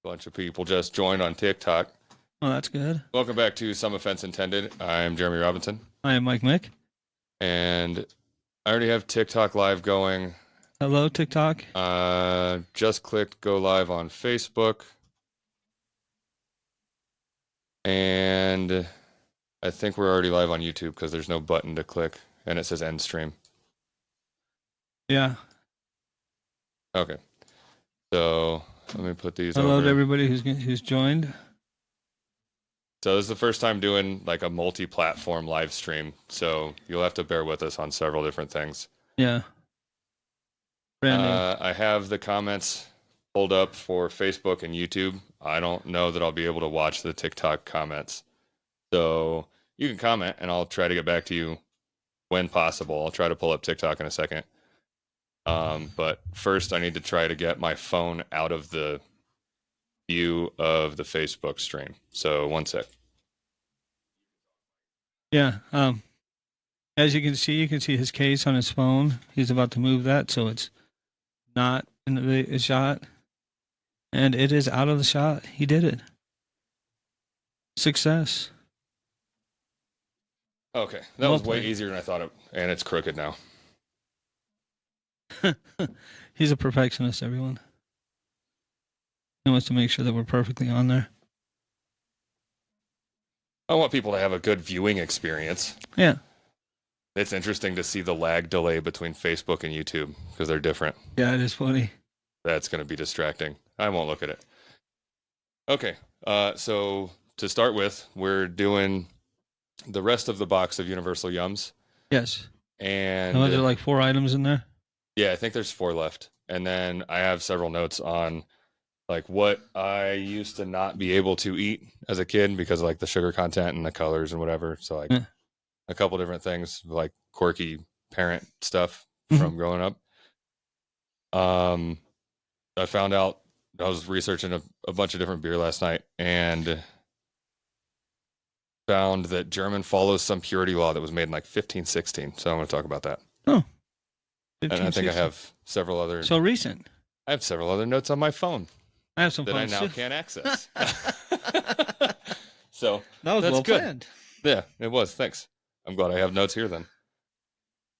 bunch of people just joined on TikTok. Oh, that's good. Welcome back to Some Offense Intended. I'm Jeremy Robinson. I am Mike Mick. And I already have TikTok live going. Hello, TikTok. Just clicked go live on Facebook. And I think we're already live on YouTube because there's no button to click and it says end stream. Yeah. Okay. So let me put these Hello over. to everybody who's joined. So this is the first time doing like a multi-platform live stream. So you'll have to bear with us on several different things. Yeah. Brand new. I have the comments pulled up for Facebook and YouTube. I don't know that I'll be able to watch the TikTok comments. So you can comment and I'll try to get back to you when possible. I'll try to pull up TikTok in a second. But first I need to try to get my phone out of the view of the Facebook stream. So one sec. Yeah. As you can see his case on his phone. He's about to move that, so it's not in the shot. And it is out of the shot. He did it. Success. Okay. That was way easier than I thought it, and it's crooked now. He's a perfectionist, everyone. He wants to make sure that we're perfectly on there. I want people to have a good viewing experience. Yeah. It's interesting to see the lag delay between Facebook and YouTube because they're different. Yeah, it is funny. That's going to be distracting. I won't look at it. Okay. So to start with, we're doing the rest of the box of Universal Yums. Yes. And was there like 4 items in there? Yeah, I think there's 4 left. And then I have several notes on like what I used to not be able to eat as a kid because of like the sugar content and the colors and whatever. So like a couple different things like quirky parent stuff from growing up. I found out I was researching a bunch of different beer last night and found that German follows some purity law that was made in like 1516. So I'm going to talk about that. Oh. And I think I have several other. So recent. I have several other notes on my phone. I have some that I now can't access. So that was that's well good. Planned. Yeah, it was. Thanks. I'm glad I have notes here then.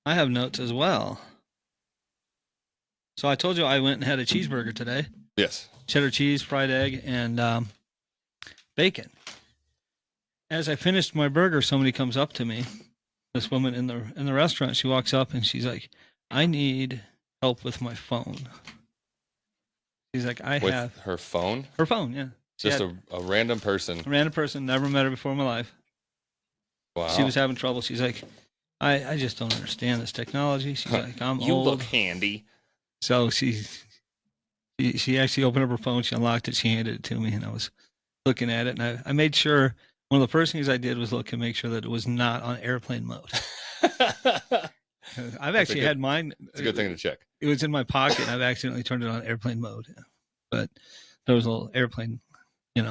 I have notes as well. So I told you I went and had a cheeseburger today. Yes. Cheddar cheese, fried egg, and bacon. As I finished my burger, somebody comes up to me. This woman in the restaurant, she walks up and she's like, "I need help with my phone." She's like, With her phone? Her phone, yeah. Just a random person. A random person, never met her before in my life. Wow. She was having trouble. She's like, I just don't understand this technology. She's like, I'm you old. You look handy. So she actually opened up her phone. She unlocked it. She handed it to me, and I was looking at it. And I made sure, one of the first things I did was look and make sure that it was not on airplane mode. I've actually had mine. It's a good thing to check. It was in my pocket, and I've accidentally turned it on airplane mode. But there was a little airplane, Yeah,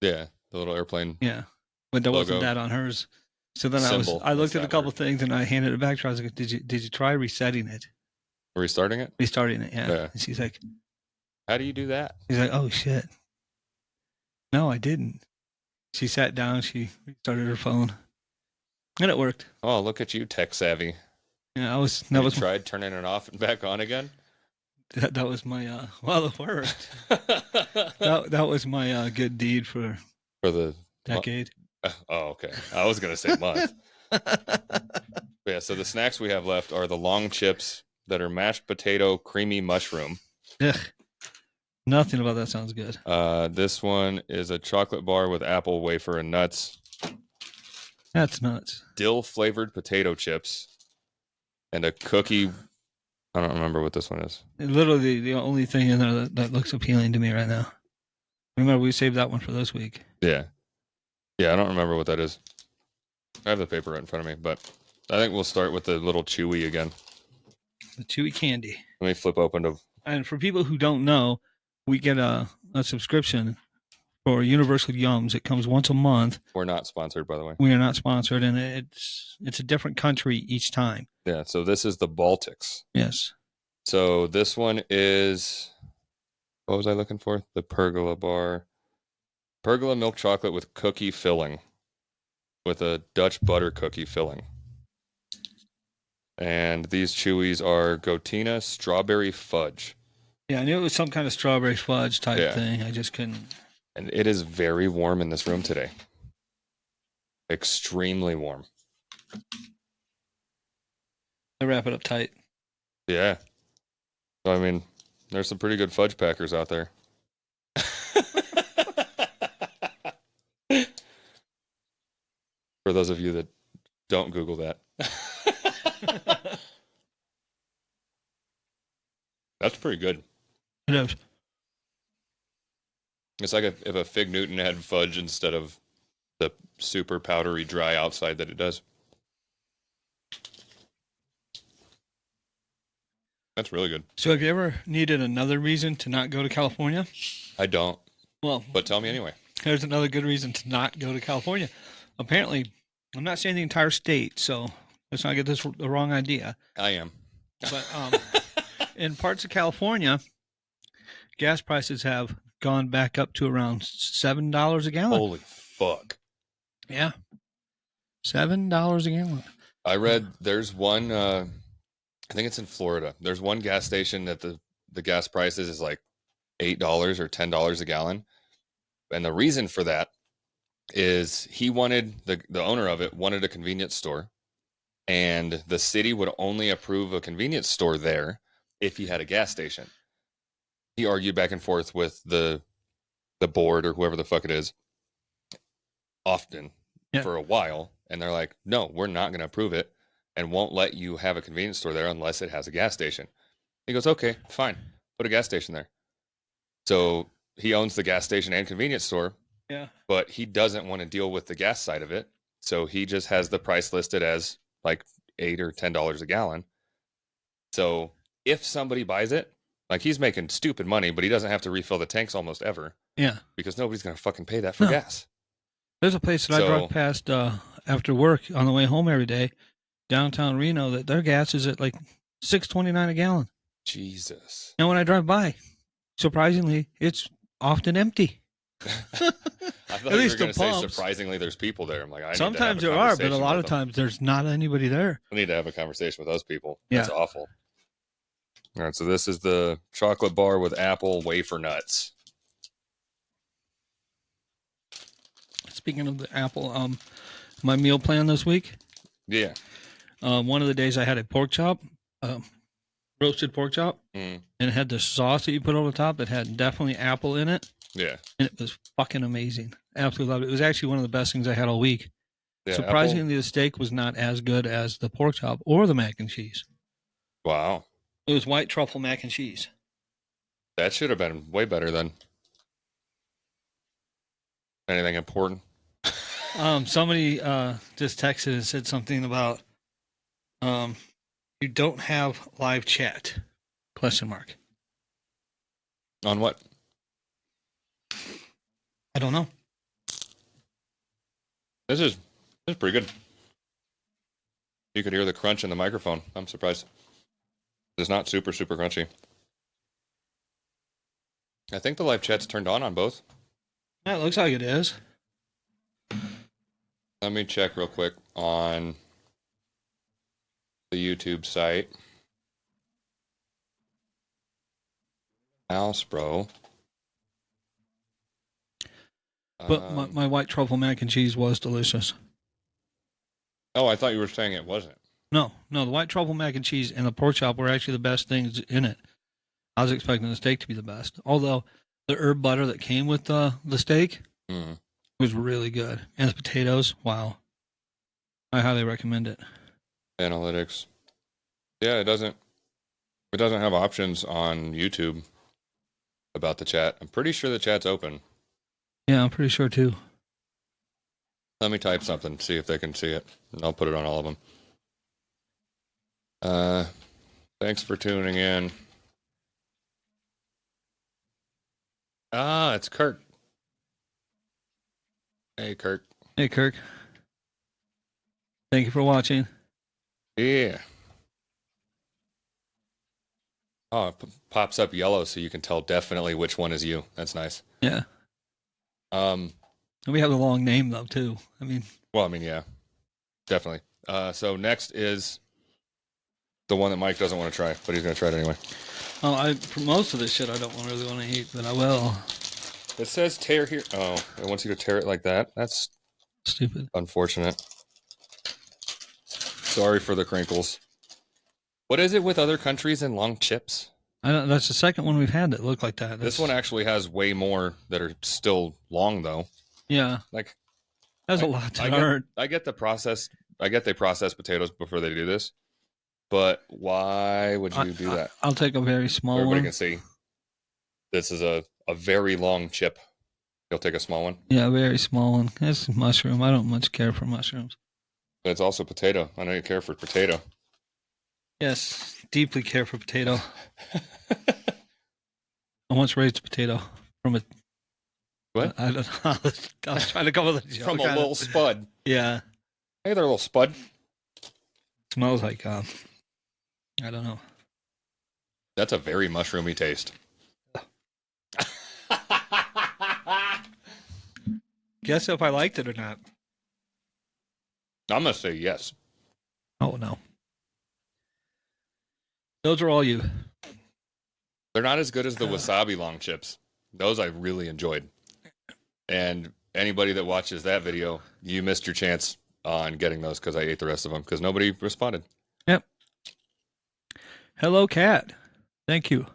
the little airplane. Yeah, but there wasn't that on hers. So then I looked at a couple things, and I handed it back to her. I was like, "Did you try resetting it? Restarting it? Restarting it, yeah." And she's like, "How do you do that?" She's like, "Oh shit, no, I didn't." She sat down. She restarted her phone. And it worked. Oh, look at you, tech savvy. Yeah, you tried turning it off and back on again? That was my well, it worked. that was my good deed for the decade. Oh, okay. I was gonna say month. Yeah. So the snacks we have left are the long chips that are mashed potato, creamy mushroom. Ugh. Nothing about that sounds good. This one is a chocolate bar with apple, wafer, and nuts. That's nuts. Dill flavored potato chips and a cookie. I don't remember what this one is. Literally the only thing in there that looks appealing to me right now. Remember, we saved that one for this week. Yeah. Yeah, I don't remember what that is. I have the paper right in front of me, but I think we'll start with the little chewy again. The chewy candy. Let me flip open to. And for people who don't know, we get a subscription for Universal Yums. It comes once a month. We're not sponsored, by the way. We are not sponsored, and it's a different country each time. Yeah, so this is the Baltics. Yes. So this one is What was I looking for? The pergola bar. Pergola milk chocolate with cookie filling. With a Dutch butter cookie filling. And these chewies are Gotina strawberry fudge. Yeah, I knew it was some kind of strawberry fudge type Yeah. thing. I just couldn't. And it is very warm in this room today. Extremely warm. I wrap it up tight. Yeah. So, I mean, there's some pretty good fudge packers out there. For those of you that don't Google that. That's pretty good. It is. It's like if a Fig Newton had fudge instead of the super powdery dry outside that it does. That's really good. So have you ever needed another reason to not go to California? I don't, Well, but tell me anyway. there's another good reason to not go to California. Apparently, I'm not saying the entire state, so let's not get this the wrong idea. I am. But in parts of California, gas prices have gone back up to around $7 a gallon. Holy fuck. Yeah, $7 a gallon. I read there's one, I think it's in Florida. There's one gas station that the gas prices is like $8 or $10 a gallon. And the reason for that is he wanted, the owner of it wanted a convenience store. And the city would only approve a convenience store there if he had a gas station. He argued back and forth with the board or whoever the fuck it is often for a while. And they're like, no, we're not going to approve it and won't let you have a convenience store there unless it has a gas station. He goes, okay, fine. Put a gas station there. So he owns the gas station and convenience store. Yeah. But he doesn't want to deal with the gas side of it. So he just has the price listed as like $8 or $10 a gallon. So if somebody buys it, like he's making stupid money, but he doesn't have to refill the tanks almost ever. Yeah. Because nobody's going to fucking pay that for gas. There's a place that I drive past after work on the way home every day, downtown Reno, that their gas is at like $6.29 a gallon. Jesus. And when I drive by, surprisingly, it's often empty. I thought you were going to say surprisingly there's people there. I'm like, sometimes there are, but a lot of times there's not anybody there. I need to have a conversation with those people. That's awful. All right, so this is the chocolate bar with apple wafer nuts. Speaking of the apple, my meal plan this week. Yeah. One of the days I had a pork chop, roasted pork chop, and it had the sauce that you put over the top that had definitely apple in it. Yeah. And it was fucking amazing. Absolutely loved it. It was actually one of the best things I had all week. Yeah, surprisingly, the steak was not as good as the pork chop or the mac and cheese. Wow. It was white truffle mac and cheese. That should have been way better then. Anything important? Somebody just texted and said something about you don't have live chat? ? On what? I don't know. This is pretty good. You could hear the crunch in the microphone. I'm surprised. It's not super crunchy. I think the live chat's turned on both. Yeah, it looks like it is. Let me check real quick on the YouTube site. Mouse, bro. But my white truffle mac and cheese was delicious. Oh, I thought you were saying it wasn't. No, the white truffle mac and cheese and the pork chop were actually the best things in it. I was expecting the steak to be the best. Although the herb butter that came with the steak was really good. And the potatoes, wow. I highly recommend it. Analytics. Yeah, it doesn't have options on YouTube about the chat. I'm pretty sure the chat's open. Yeah, I'm pretty sure too. Let me type something, see if they can see it. And I'll put it on all of them. Thanks for tuning in. It's Kirk. Hey, Kirk. Hey, Kirk. Thank you for watching. Yeah. Oh, it pops up yellow so you can tell definitely which one is you. That's nice. Yeah. Um, And we have a long name though too. I mean, yeah, definitely. So next is the one that Mike doesn't want to try, but he's going to try it anyway. for most of this shit I don't really want to eat, but I will. It says tear here. Oh, it wants you to tear it like that. That's Stupid. unfortunate. Sorry for the crinkles. What is it with other countries and long chips? That's the second one we've had that looked like that. This one actually has way more that are still long though. Yeah. Like That's a lot to hurt. I get the process. I get they process potatoes before they do this, but why would you do that? I'll take a very small Everybody one. can see. This is a very long chip. You'll take a small one. Yeah, a very small one. It's mushroom. I don't much care for mushrooms. But it's also potato. I know you care for potato. Yes, deeply care for potato. I once raised a potato from a. What? I don't know. I was trying to come up with a joke. From a little spud. Yeah. Hey there, little spud. Smells like I don't know. That's a very mushroomy taste. Guess if I liked it or not. I'm gonna say yes. Oh no. Those are all you. They're not as good as the wasabi long chips. Those I really enjoyed. And anybody that watches that video, you missed your chance on getting those because I ate the rest of them because nobody responded. Yep. Hello, cat. Thank you.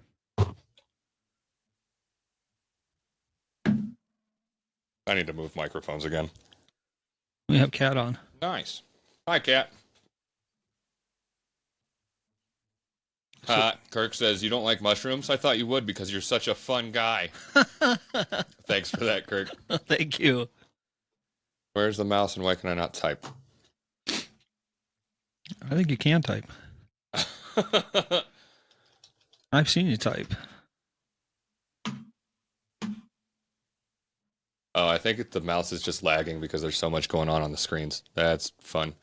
I need to move microphones again. We have cat on. Nice. Hi, cat. Kirk says, you don't like mushrooms? I thought you would because you're such a fun guy. Thanks for that, Kirk. Thank you. Where's the mouse and why can I not type? I think you can type. I've seen you type. Oh, I think the mouse is just lagging because there's so much going on the screens. That's fun.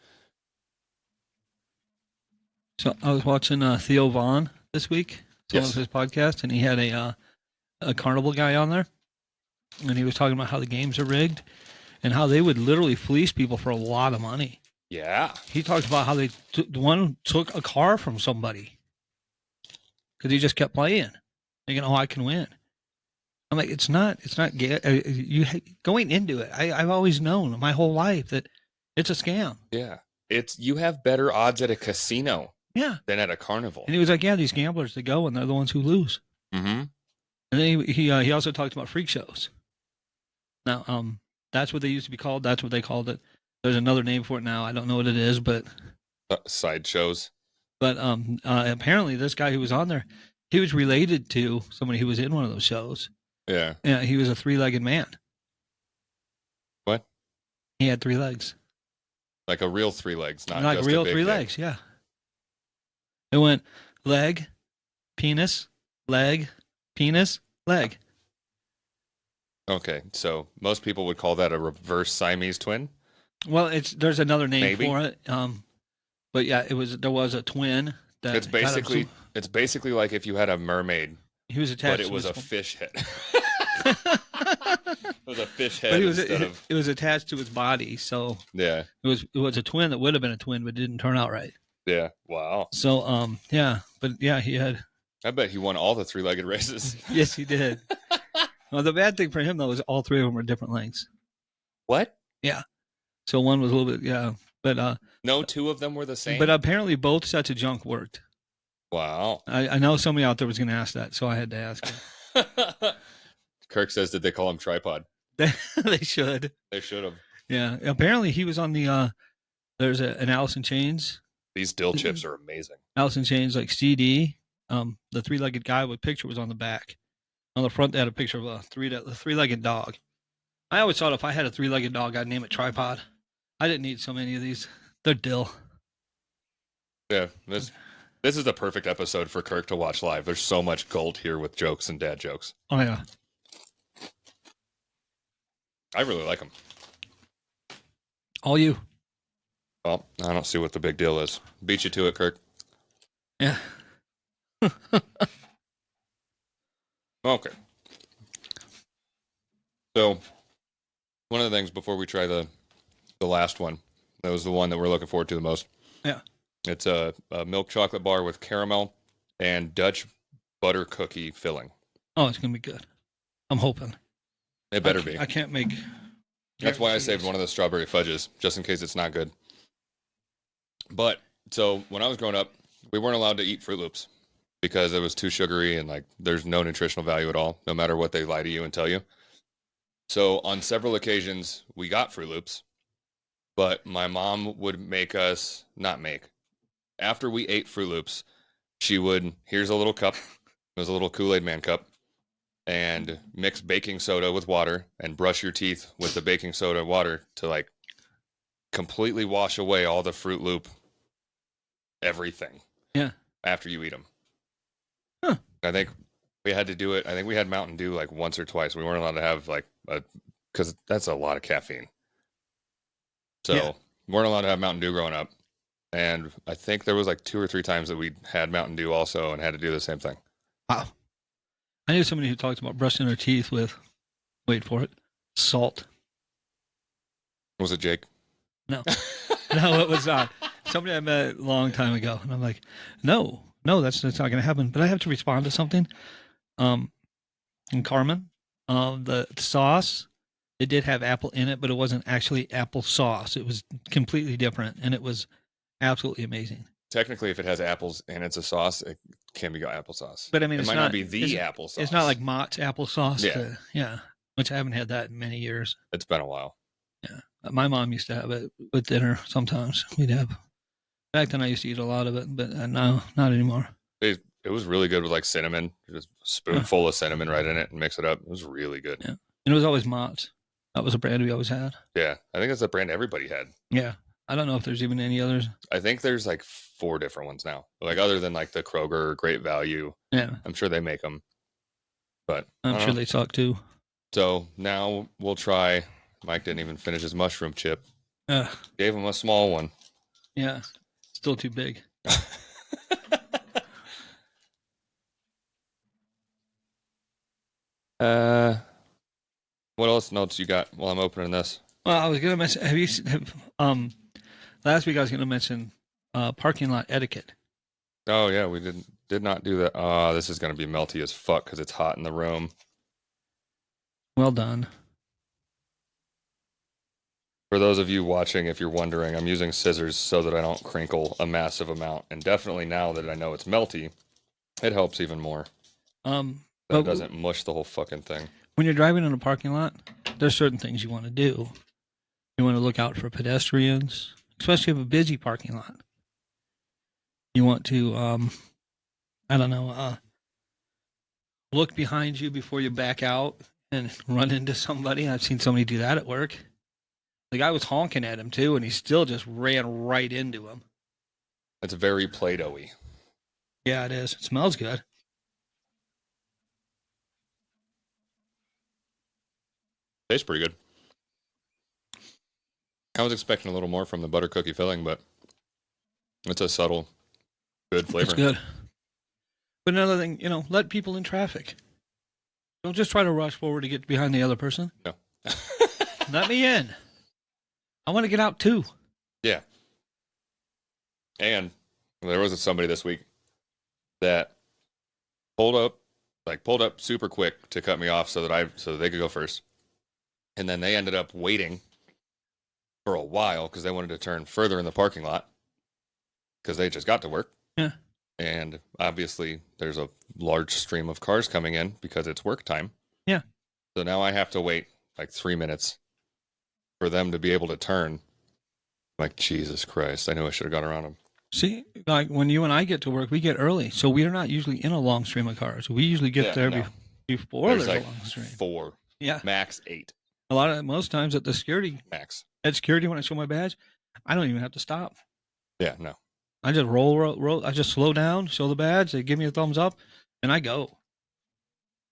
So I was watching Theo Vaughn this week, some of his podcast, and he had a carnival guy on there, and he was talking about how the games are rigged and how they would literally fleece people for a lot of money. Yeah. He talked about how one took a car from somebody because he just kept playing, thinking, "Oh, I can win." I'm like, it's not you going into it. I've always known my whole life that it's a scam. Yeah. You have better odds at a casino. Yeah. Than at a carnival. And he was like, yeah, these gamblers, they go and they're the ones who lose. Mm-hmm. And then he also talked about freak shows. Now, that's what they used to be called. That's what they called it. There's another name for it now. I don't know what it is, but sideshows. But apparently this guy who was on there, he was related to somebody who was in one of those shows. Yeah. Yeah, he was a three-legged man. What? He had 3 legs. Like a real 3 legs, not like just real a big 3 legs, yeah. It went leg, penis, leg, penis, leg. Okay, so most people would call that a reverse Siamese twin. Well, there's another name Maybe. for it. But yeah, there was a twin. That It's basically like if you had a mermaid. He was attached. But it was a fish head. It was a fish head But it was attached to his body, so yeah, it was a twin that would have been a twin, but didn't turn out right. Yeah. Wow. So yeah, but yeah, he had. I bet he won all the 3-legged races. Yes, he did. Well, the bad thing for him though is all 3 of them were different lengths. What? Yeah. So one was a little bit but no 2 of them were the same. But apparently both sets of junk worked. Wow. I know somebody out there was going to ask that, so I had to ask him. Kirk says, did they call him tripod? They should. They should have. Yeah. Apparently he was on the there's an Alice in Chains. These dill chips are amazing. Alice in Chains like CD. The 3-legged guy with picture was on the back. On the front they had a picture of a 3-legged dog. I always thought if I had a 3-legged dog I'd name it Tripod. I didn't need so many of these. They're dill. Yeah. This is the perfect episode for Kirk to watch live. There's so much gold here with jokes and dad jokes. Oh, yeah. I really like them. All you. Well, I don't see what the big deal is. Beat you to it, Kirk. Yeah. Okay. So one of the things before we try the last one, that was the one that we're looking forward to the most. Yeah. It's a milk chocolate bar with caramel and Dutch butter cookie filling. Oh, it's gonna be good. I'm hoping. It better be. I can't make. That's why I saved one of the strawberry fudges, just in case it's not good. But, so, when I was growing up, we weren't allowed to eat Fruit Loops because it was too sugary and, like, there's no nutritional value at all, no matter what they lie to you and tell you. So, on several occasions, we got Fruit Loops, but my mom would make us, not make, after we ate Fruit Loops, she would, here's a little cup, it was a little Kool-Aid Man cup, and mix baking soda with water and brush your teeth with the baking soda and water to like completely wash away all the Fruit Loop everything. Yeah. After you eat them. Huh. I think we had to do it. I think we had Mountain Dew like once or twice. We weren't allowed to have like because that's a lot of caffeine. So we weren't allowed to have Mountain Dew growing up. And I think there was like 2 or 3 times that we had Mountain Dew also and had to do the same thing. Wow. I knew somebody who talked about brushing their teeth with, wait for it, salt. Was it Jake? No. No, it was not. Somebody I met a long time ago. And I'm like, no, that's not going to happen. But I have to respond to something. And Carmen, the sauce, it did have apple in it, but it wasn't actually apple sauce. It was completely different. And it was absolutely amazing. Technically, if it has apples and it's a sauce, it can be applesauce. But I mean, it might not be the applesauce. It's not like Mott's applesauce. Yeah. Yeah. Which I haven't had that in many years. It's been a while. Yeah. My mom used to have it with dinner sometimes. We'd have. Back then, I used to eat a lot of it, but no, not anymore. It was really good with like cinnamon. Just a spoonful of cinnamon right in it and mix it up. It was really good. Yeah. And it was always Mott's. That was a brand we always had. Yeah. I think that's a brand everybody had. Yeah. I don't know if there's even any others. I think there's like 4 different ones now. Like other than like the Kroger Great Value. Yeah. I'm sure they make them. But I'm sure they suck too. So now we'll try. Mike didn't even finish his mushroom chip. Gave him a small one. Yeah. Still too big. What else notes you got while I'm opening this? Well, I was gonna mention. Last week I was gonna mention parking lot etiquette. Oh yeah, we did not do that. Oh, this is gonna be melty as fuck because it's hot in the room. Well done. For those of you watching, if you're wondering, I'm using scissors so that I don't crinkle a massive amount. And definitely now that I know it's melty, it helps even more. It doesn't mush the whole fucking thing. When you're driving in a parking lot, there's certain things you want to do. You want to look out for pedestrians, especially if you have a busy parking lot. You want to, look behind you before you back out and run into somebody. I've seen somebody do that at work. The guy was honking at him too, and he still just ran right into him. It's very Play-Doh-y. Yeah, it is. It smells good. Tastes pretty good. I was expecting a little more from the butter cookie filling, but it's a subtle, good flavor. It's good. But another thing, let people in traffic. Don't just try to rush forward to get behind the other person. No. Let me in. I want to get out too. Yeah. And there was somebody this week that pulled up super quick to cut me off so that they could go first. And then they ended up waiting for a while because they wanted to turn further in the parking lot because they just got to work. Yeah. And obviously there's a large stream of cars coming in because it's work time. Yeah. So now I have to wait like 3 minutes for them to be able to turn. Like, Jesus Christ, I knew I should have gone around them. See, like when you and I get to work, we get early. So we are not usually in a long stream of cars. We usually get there before there's like a long stream. 4. Yeah. Max 8. Most times at the security. Max. At security, when I show my badge, I don't even have to stop. Yeah, no. I just roll. I just slow down, show the badge. They give me a thumbs up, and I go.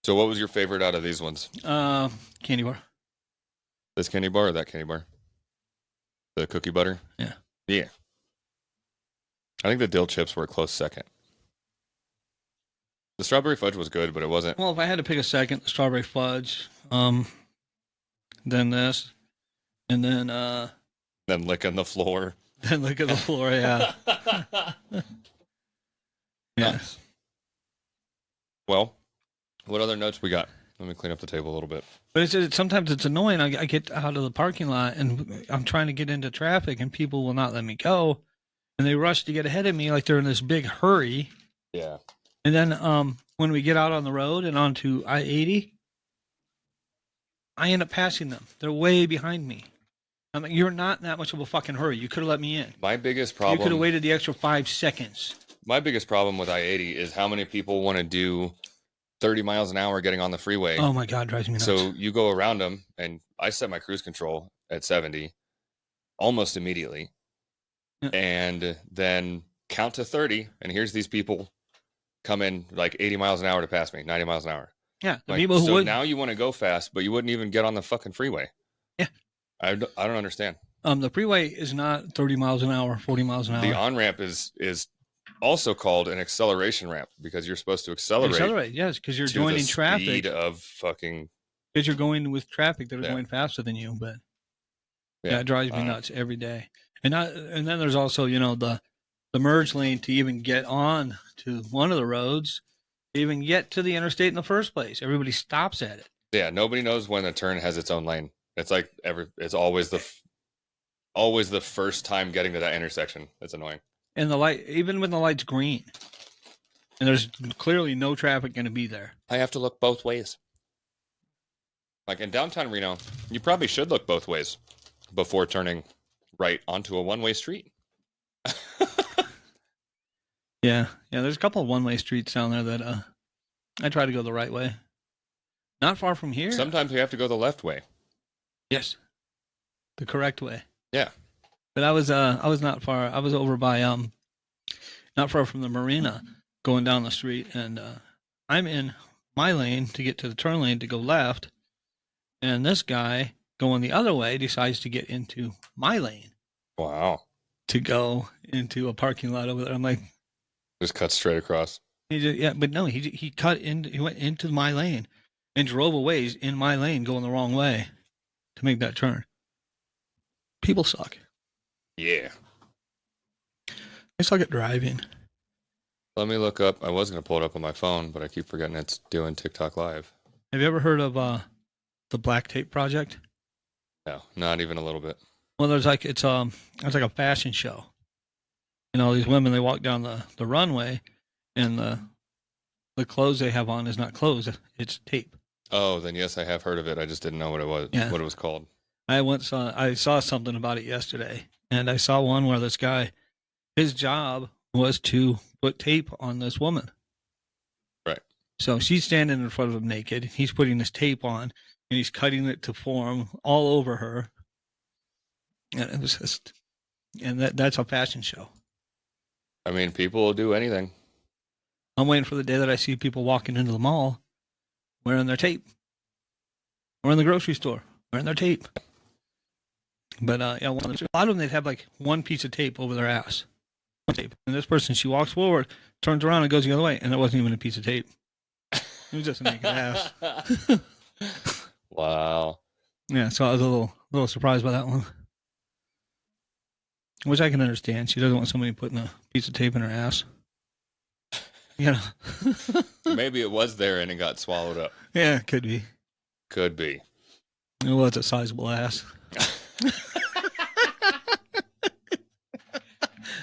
So what was your favorite out of these ones? Candy bar. This candy bar or that candy bar? The cookie butter? Yeah. Yeah. I think the dill chips were a close second. The strawberry fudge was good, but it wasn't. Well, if I had to pick a second, strawberry fudge, then this, and then Then licking the floor. then look at the floor. Yeah, yeah. Nice. Well, what other notes we got? Let me clean up the table a little bit. But sometimes it's annoying. I get out of the parking lot and I'm trying to get into traffic, and people will not let me go, and they rush to get ahead of me like they're in this big hurry. Yeah. And then when we get out on the road and onto I-80, I end up passing them. They're way behind me. I'm like, you're not in that much of a fucking hurry. You could have let me in. My biggest You problem. could have waited the extra 5 seconds. My biggest problem with I-80 is how many people want to do 30 miles an hour getting on the freeway. Oh my God, drives me nuts. So you go around them, and I set my cruise control at 70 almost immediately, and then count to 30, and here's these people come in like 80 miles an hour to pass me, 90 miles an hour. Yeah, the Like, people who so would. now you want to go fast, but you wouldn't even get on the fucking freeway. Yeah. I don't understand. The freeway is not 30 miles an hour, 40 miles an hour. The on-ramp is also called an acceleration ramp because you're supposed to accelerate. Yes, because you're to joining the traffic. speed of fucking. Because you're going with traffic that are Yeah. going faster than you. But Yeah, it drives me nuts every day. And then there's also, the merge lane to even get on to one of the roads, to even get to the interstate in the first place. Everybody stops at it. Yeah, nobody knows when a turn has its own lane. It's like it's always the first time getting to that intersection. It's annoying. And the light, even when the light's green, and there's clearly no traffic going to be there. I have to look both ways. Like in downtown Reno, you probably should look both ways before turning right onto a one-way street. Yeah. There's a couple of one-way streets down there that I try to go the right way. Not far from here. Sometimes you have to go the left way. Yes, the correct way. Yeah. But I was not far. I was over by not far from the marina, going down the street, and I'm in my lane to get to the turn lane to go left, and this guy going the other way decides to get into my lane Wow. to go into a parking lot over there. I'm like, Just cut straight across. but no, he cut in. He went into my lane and drove away in my lane, going the wrong way to make that turn. People suck. Yeah. I suck at driving. Let me look up. I was going to pull it up on my phone, but I keep forgetting it's doing TikTok Live. Have you ever heard of the Black Tape Project? No, not even a little bit. Well, it's like a fashion show. All these women, they walk down the runway, and the clothes they have on is not clothes; it's tape. Oh, then yes, I have heard of it. I just didn't know what it was. Yeah. What it was called. I saw something about it yesterday, and I saw one where this guy, his job was to put tape on this woman. Right. So she's standing in front of him naked. He's putting this tape on, and he's cutting it to form all over her. And it was just, and that's a fashion show. I mean, people will do anything. I'm waiting for the day that I see people walking into the mall wearing their tape, or in the grocery store wearing their tape. But a lot of them, they'd have like one piece of tape over their ass. Tape. And this person, she walks forward, turns around, and goes the other way, and it wasn't even a piece of tape. It was just a naked ass. Wow. Yeah, so I was a little surprised by that one. Which I can understand. She doesn't want somebody putting a piece of tape in her ass. Maybe it was there and it got swallowed up. Yeah, could be. Could be. It was a sizable ass.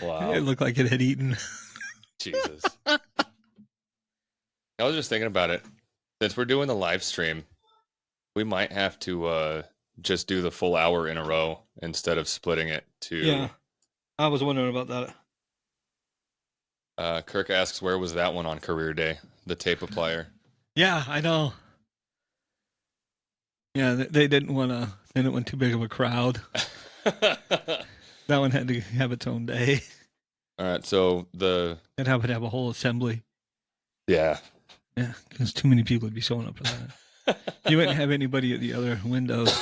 Wow. It looked like it had eaten. Jesus. I was just thinking about it. Since we're doing the live stream, we might have to just do the full hour in a row instead of splitting it to. Yeah, I was wondering about that. Kirk asks, where was that one on career day? The tape applier. Yeah, I know. Yeah, they didn't want too big of a crowd. That one had to have its own day. All right, so It'd have to have a whole assembly. Yeah, because too many people would be showing up for that. You wouldn't have anybody at the other windows.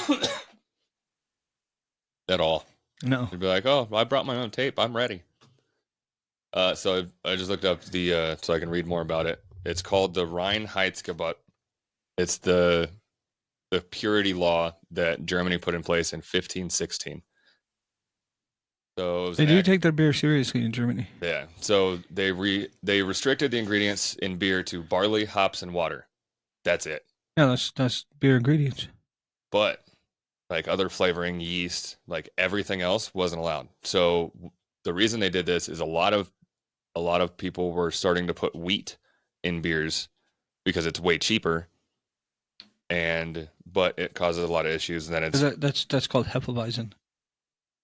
at all. No. You'd be like, oh, I brought my own tape. I'm ready. So I just looked up so I can read more about it. It's called the Reinheitsgebot. It's the purity law that Germany put in place in 1516. So They do take their beer seriously in Germany. yeah. So they restricted the ingredients in beer to barley, hops, and water. That's it. Yeah, that's beer ingredients. But like other flavoring, yeast, like everything else wasn't allowed. So the reason they did this is a lot of people were starting to put wheat in beers because it's way cheaper, but it causes a lot of issues. And then That's called Hefeweizen.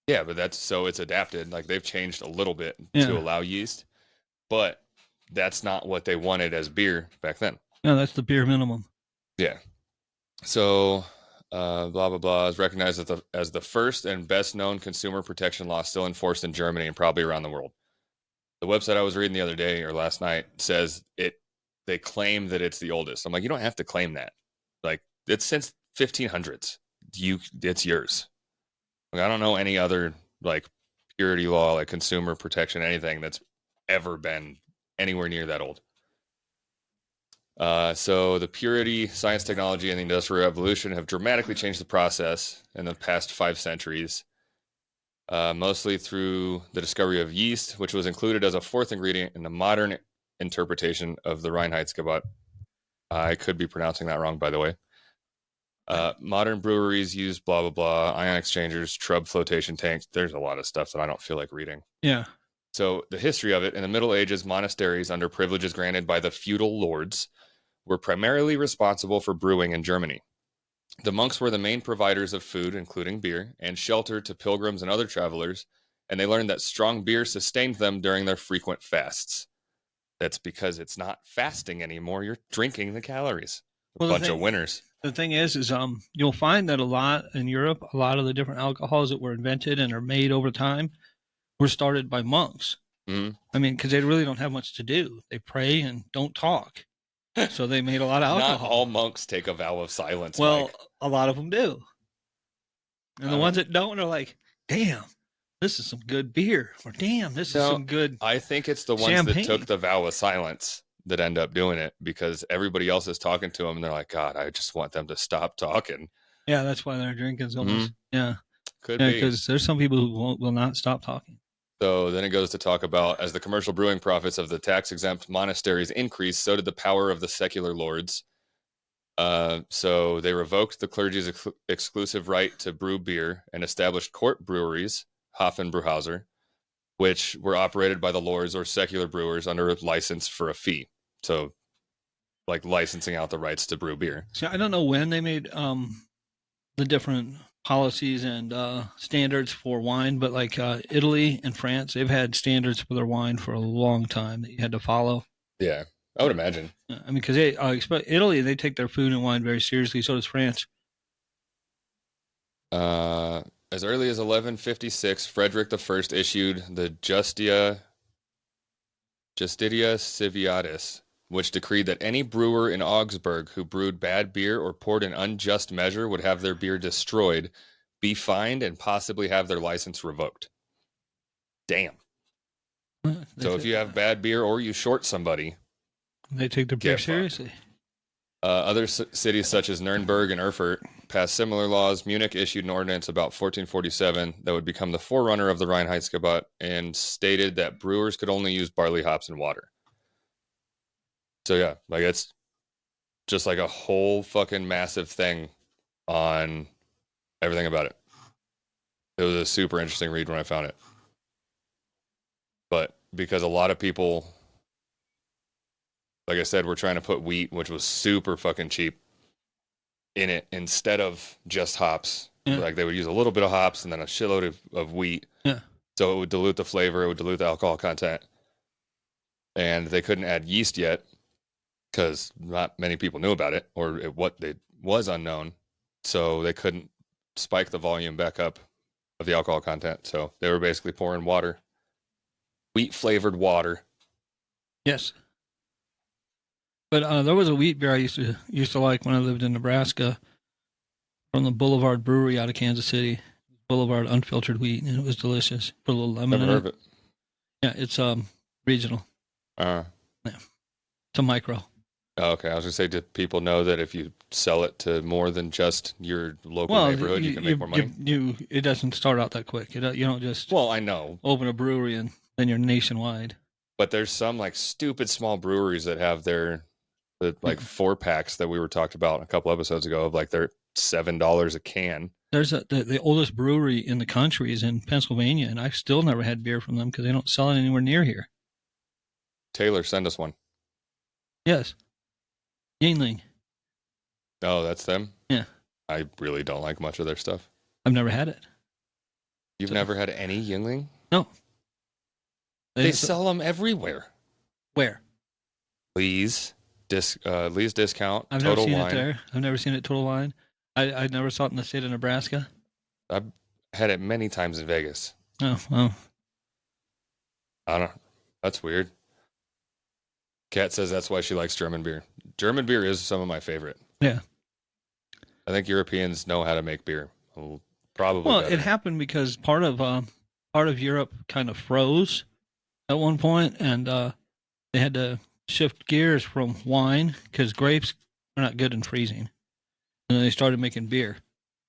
yeah, but it's adapted. Like they've changed a little bit Yeah. to allow yeast, but that's not what they wanted as beer back then. No, that's the beer minimum. Yeah. So blah blah blah is recognized as the first and best known consumer protection law still enforced in Germany and probably around the world. The website I was reading the other day or last night says they claim that it's the oldest. I'm like, you don't have to claim that. Like it's since 1500s. It's yours. Like, I don't know any other like purity law, like consumer protection, anything that's ever been anywhere near that old. So the purity, science, technology, and the Industrial Revolution have dramatically changed the process in the past 5 centuries, mostly through the discovery of yeast, which was included as a 4th ingredient in the modern interpretation of the Reinheitsgebot. I could be pronouncing that wrong, by the way. Modern breweries use blah, blah, blah, ion exchangers, Trub flotation tanks. There's a lot of stuff that I don't feel like reading. Yeah. So the history of it, in the Middle Ages, monasteries under privileges granted by the feudal lords were primarily responsible for brewing in Germany. The monks were the main providers of food, including beer, and shelter to pilgrims and other travelers, and they learned that strong beer sustained them during their frequent fasts. That's because it's not fasting anymore. You're drinking the calories. A bunch of winners. The thing is you'll find that a lot in Europe, a lot of the different alcohols that were invented and are made over time were started by monks. Mm-hmm. I mean, because they really don't have much to do. They pray and don't talk. So they made a lot of alcohol. Not all monks take a vow of silence. Well, Mike. A lot of them do. And the ones that don't are like, damn, this is some good beer. Or damn, this is some good I think it's the ones champagne. that took the vow of silence that end up doing it because everybody else is talking to them and they're like, God, I just want them to stop talking. Yeah, that's why they're drinking so much. Yeah. Could be. Because there's some people who will not stop talking. So then it goes to talk about, as the commercial brewing profits of the tax-exempt monasteries increased, so did the power of the secular lords. So they revoked the clergy's exclusive right to brew beer and established court breweries, Hofbrauhäuser, which were operated by the lords or secular brewers under a license for a fee. So like licensing out the rights to brew beer. So I don't know when they made the different policies and standards for wine, but like Italy and France, they've had standards for their wine for a long time that you had to follow. Yeah, I would imagine. I mean, because Italy, they take their food and wine very seriously. So does France. As early as 1156, Frederick I issued the Justitia Civitas, which decreed that any brewer in Augsburg who brewed bad beer or poured an unjust measure would have their beer destroyed, be fined, and possibly have their license revoked. Damn. So if you have bad beer or you short somebody, they take their beer seriously. Other cities such as Nuremberg and Erfurt passed similar laws. Munich issued an ordinance about 1447 that would become the forerunner of the Reinheitsgebot and stated that brewers could only use barley, hops, and water. So yeah, like it's just like a whole fucking massive thing on everything about it. It was a super interesting read when I found it. But because a lot of people, like I said, were trying to put wheat, which was super fucking cheap, in it instead of just hops. Yeah. Like they would use a little bit of hops and then a shitload of wheat. Yeah. So it would dilute the flavor, it would dilute the alcohol content. And they couldn't add yeast yet because not many people knew about it, or what they was unknown. So they couldn't spike the volume back up of the alcohol content. So they were basically pouring water, wheat flavored water. Yes. But there was a wheat beer I used to like when I lived in Nebraska from the Boulevard Brewery out of Kansas City. Boulevard unfiltered wheat, and it was delicious. Put a little lemon in it. Yeah, it's regional. Yeah, it's a micro. Oh, okay, I was gonna say, do people know that if you sell it to more than just your local Well, neighborhood, you can make more money? it doesn't start out that quick. You don't just Well, I know, open a brewery and then you're nationwide. but there's some like stupid small breweries that have the like 4 packs that we were talked about a couple episodes ago of like they're $7 a can. There's the oldest brewery in the country is in Pennsylvania, and I've still never had beer from them because they don't sell it anywhere near here. Taylor, send us one. Yes, Yingling. Oh, that's them? Yeah, I really don't like much of their stuff. I've never had it. You've So- never had any Yingling? No, They sell them everywhere. where? Lee's Discount, I've never Total seen Wine. it there. I've never seen it Total Wine. I never saw it in the state of Nebraska. I've had it many times in Vegas. Oh, well, I don't. That's weird. Kat says that's why she likes German beer. German beer is some of my favorite. yeah. I think Europeans know how to make beer. Probably. Well, better. it happened because part of Europe kind of froze at one point, and they had to shift gears from wine because grapes are not good in freezing, and then they started making beer.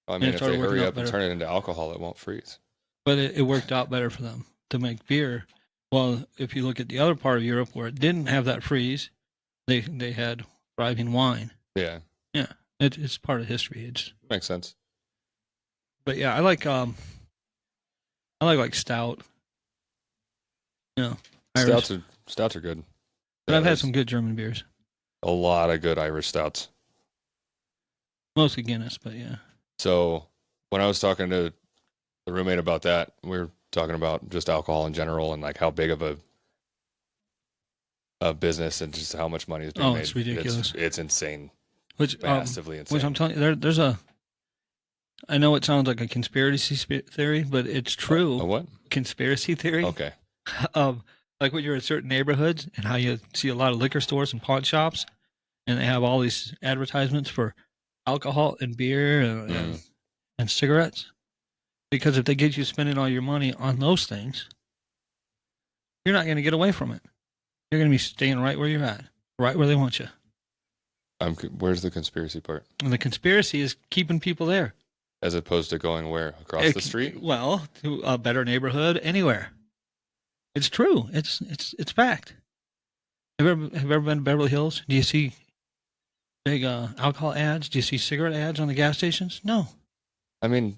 I mean, it if started they working hurry out up and better. turn it into alcohol, it won't freeze. But it worked out better for them to make beer. Well, if you look at the other part of Europe where it didn't have that freeze, they had thriving wine. Yeah, Yeah, it's part of history. makes sense. But yeah, I like stout. You know, Irish. Stouts are good. But Yeah, I've had there's some good German beers, a lot of good Irish stouts. mostly Guinness. But yeah, So when I was talking to the roommate about that, we were talking about just alcohol in general and like how big of a business and just how much money is being made. it's ridiculous. It's insane. Which Massively insane. which I'm telling you, there's a. I know it sounds like a conspiracy theory, but it's true. A what? Conspiracy theory. Okay. Like when you're in certain neighborhoods and how you see a lot of liquor stores and pawn shops, and they have all these advertisements for alcohol and beer and cigarettes. Because if they get you spending all your money on those things, you're not going to get away from it. You're going to be staying right where you're at, right where they want you. Where's the conspiracy part? And the conspiracy is keeping people there. As opposed to going where? Across the street? Well, to a better neighborhood, anywhere. It's true. It's fact. Have you ever been to Beverly Hills? Do you see big alcohol ads? Do you see cigarette ads on the gas stations? No. I mean,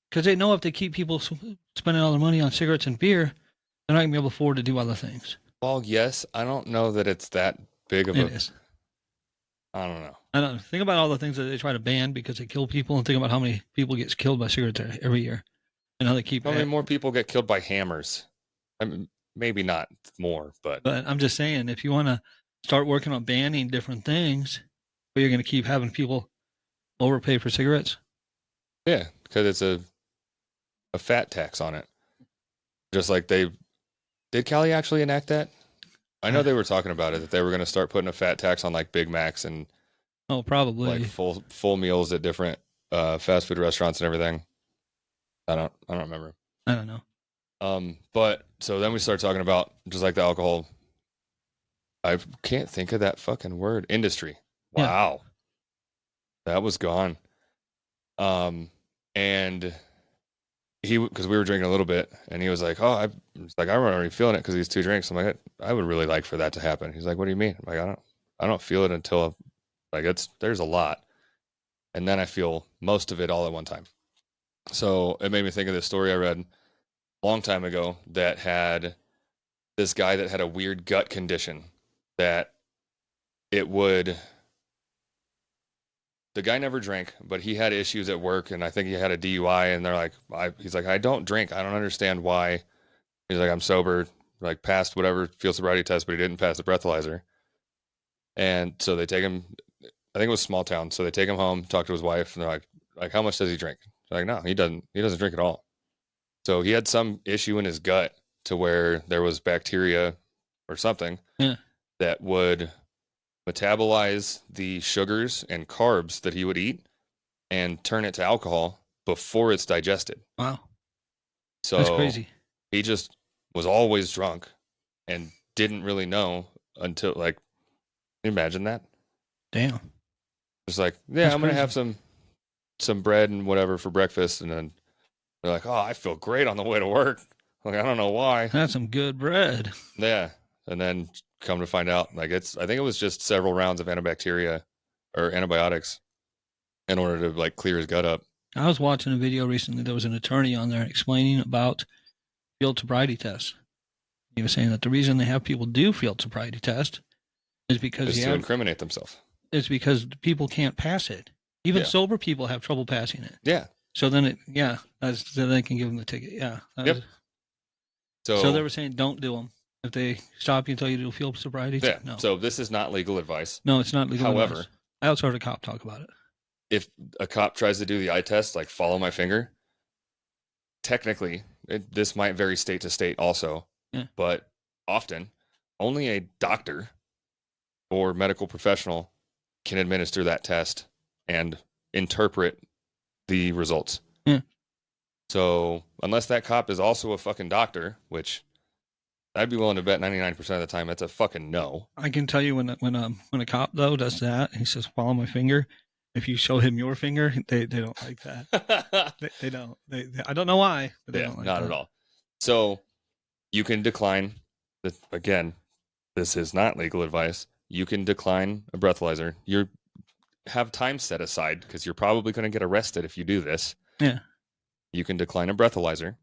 Because they know if they keep people spending all their money on cigarettes and beer, they're not going to be able to afford to do other things. well, yes. I don't know that it's that big of It is. I don't know. I don't know. Think about all the things that they try to ban because they kill people, and think about how many people gets killed by cigarettes every year, and how they keep. How many more people get killed by hammers? I mean, maybe not more, but But I'm just saying, if you want to start working on banning different things, but you're going to keep having people overpay for cigarettes. yeah, because it's a fat tax on it. Just like did Cali actually enact that? I know they were talking about it, that they were going to start putting a fat tax on like Big Macs and Oh, probably. like full meals at different fast food restaurants and everything. I don't remember. I don't know. But so then we start talking about just like the alcohol. I can't think of that fucking word. Industry. Wow. Yeah. That was gone. And because we were drinking a little bit, and he was like, "Oh, I'm already feeling it because these 2 drinks." I'm like, I would really like for that to happen. He's like, "What do you mean?" I'm like, I don't feel it until like there's a lot, and then I feel most of it all at one time. So it made me think of this story I read a long time ago that had this guy that had a weird gut condition that the guy never drank, but he had issues at work, and I think he had a DUI, and they're like, he's like, I don't drink. I don't understand why. He's like, I'm sober, like passed whatever field sobriety test, but he didn't pass the breathalyzer. And so they take him, I think it was small town. So they take him home, talk to his wife, and they're like, how much does he drink? They're like, no, he doesn't drink at all. So he had some issue in his gut to where there was bacteria or something that would metabolize the sugars and carbs that he would eat and turn it to alcohol before it's digested. Wow. So that's crazy. He just was always drunk and didn't really know until, like, can you imagine that? Damn. It's like, yeah, That's I'm going to crazy. have some bread and whatever for breakfast. And then they're like, oh, I feel great on the way to work. Like, I don't know why. That's some good bread. Yeah. And then come to find out, like, I think it was just several rounds of antibacteria or antibiotics in order to like clear his gut up. I was watching a video recently. There was an attorney on there explaining about field sobriety tests. He was saying that the reason they have people do field sobriety test is because Just to incriminate themselves. It's because people can't pass it. Even sober people have trouble passing it. Yeah. So then so they can give them the ticket. Yeah. Yep. So they were saying don't do them. If they stop you and tell you to do field sobriety. Yeah. No. So this is not legal advice. No, it's not legal However, advice. I also heard a cop talk about it. If a cop tries to do the eye test, like follow my finger, technically, this might vary state to state also, but often only a doctor or medical professional can administer that test and interpret the results. Yeah. So unless that cop is also a fucking doctor, which I'd be willing to bet 99% of the time that's a fucking no. I can tell you when a cop though does that, he says follow my finger. If you show him your finger, they don't like that. they don't. I don't know why, but they don't like not that. at all. So you can decline. Again, this is not legal advice. You can decline a breathalyzer. You have time set aside because you're probably going to get arrested if you do this. Yeah. You can decline a breathalyzer.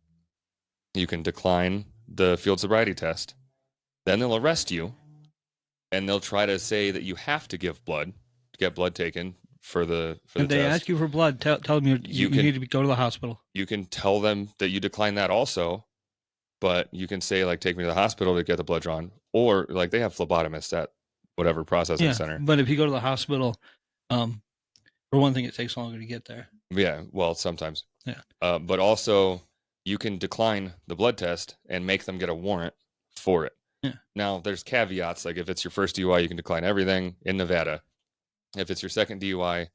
You can decline the field sobriety test. Then they'll arrest you, and they'll try to say that you have to give blood to get blood taken for the If they test. ask you for blood, tell them you need to go to the hospital. You can tell them that you decline that also, but you can say, like, take me to the hospital to get the blood drawn. Or, like, they have phlebotomists at whatever processing center. But if you go to the hospital, for one thing, it takes longer to get there. Yeah, well, sometimes. Yeah. But also, you can decline the blood test and make them get a warrant for it. Yeah. Now, there's caveats. Like, if it's your first DUI, you can decline everything in Nevada. If it's your second DUI,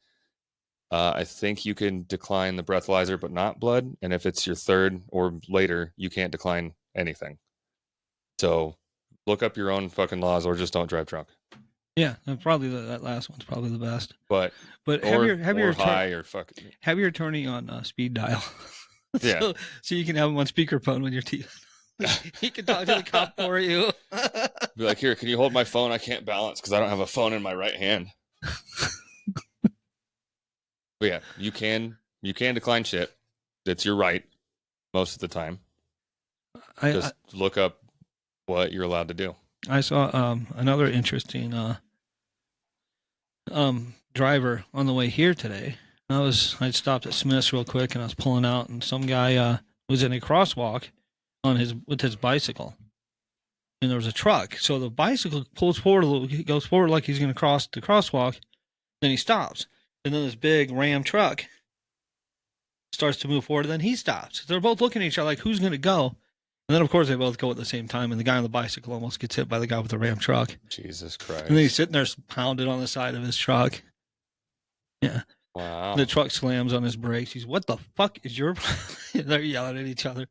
I think you can decline the breathalyzer, but not blood. And if it's your third or later, you can't decline anything. So look up your own fucking laws, or just don't drive drunk. Yeah, and probably that last one's probably the best. But have your high or fuck. Have your attorney on speed dial. Yeah. So you can have him on speakerphone when you're he can talk to the cop for you. Be like, here, can you hold my phone? I can't balance because I don't have a phone in my right hand. But yeah, you can decline shit. It's your right most of the time. Just look up what you're allowed to do. I saw another interesting driver on the way here today. I stopped at Smith's real quick and I was pulling out, and some guy was in a crosswalk with his bicycle, and there was a truck. So the bicycle pulls forward a little, he goes forward like he's going to cross the crosswalk, then he stops, and then this big Ram truck starts to move forward, and then he stops. They're both looking at each other like, who's going to go? And then, of course, they both go at the same time, and the guy on the bicycle almost gets hit by the guy with the Ram truck. Jesus Christ. And then he's sitting there pounded on the side of his truck. Yeah. Wow. The truck slams on his brakes. He's, what the fuck is your They're yelling at each other.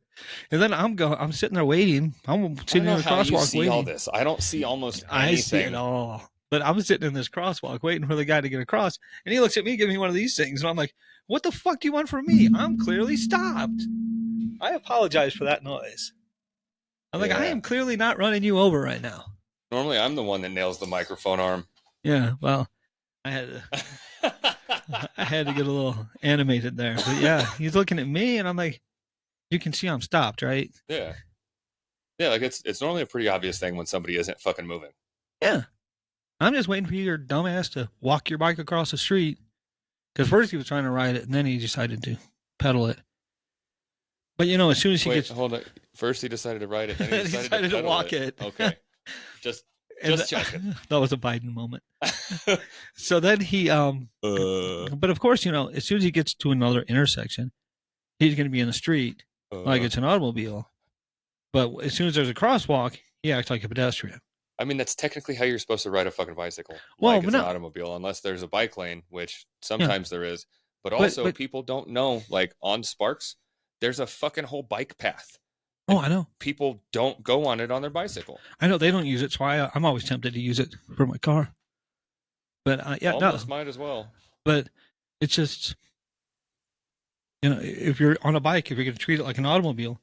And then I'm sitting there waiting. I'm sitting in the crosswalk waiting. All this. I don't see almost anything. I see it all. But I'm sitting in this crosswalk waiting for the guy to get across. And he looks at me, giving me one of these things. And I'm like, what the fuck do you want from me? I'm clearly stopped. I apologize for that noise. I'm like, I am clearly not running you over right now. Normally, I'm the one that nails the microphone arm. Yeah, well, I had to get a little animated there. But yeah, he's looking at me, and I'm like, you can see I'm stopped, right? Yeah. Yeah, like it's normally a pretty obvious thing when somebody isn't fucking moving. Yeah. I'm just waiting for your dumbass to walk your bike across the street. Because first he was trying to ride it, and then he decided to pedal it. But, as soon as he gets... Hold on. First he decided to ride it, then he decided to walk it. Okay. Just checking. That was a Biden moment. So then he... But, of course, as soon as he gets to another intersection, he's going to be in the street like it's an automobile. But as soon as there's a crosswalk, he acts like a pedestrian. I mean, that's technically how you're supposed to ride a fucking bicycle. Well, like it's an automobile, unless there's a bike lane, which sometimes there is. But also, people don't know, like on Sparks, there's a fucking whole bike path. Oh, I know. People don't go on it on their bicycle. I know they don't use it, so I'm always tempted to use it for my car. But yeah, Almost no. might as well. But it's just, if you're on a bike, if you're going to treat it like an automobile,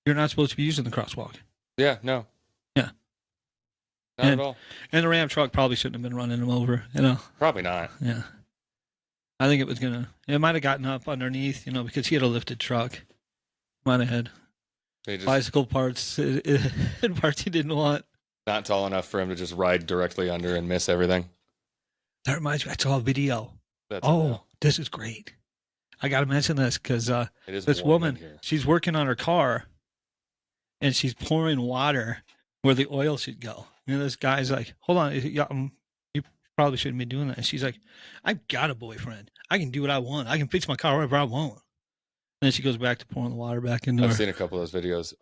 you're not supposed to be using the crosswalk. Yeah, no. Yeah. Not at all. And the Ram truck probably shouldn't have been running him over, Probably not. Yeah. I think it might have gotten up underneath, because he had a lifted truck. Might have had bicycle parts and parts he didn't want. Not tall enough for him to just ride directly under and miss everything. That reminds me, I saw a video. This is great. I got to mention this because this woman, she's working on her car and she's pouring water where the oil should go. This guy's like, hold on, you probably shouldn't be doing that. And she's like, I've got a boyfriend. I can do what I want. I can fix my car wherever I want. And then she goes back to pouring the water back into I've seen a couple of those videos.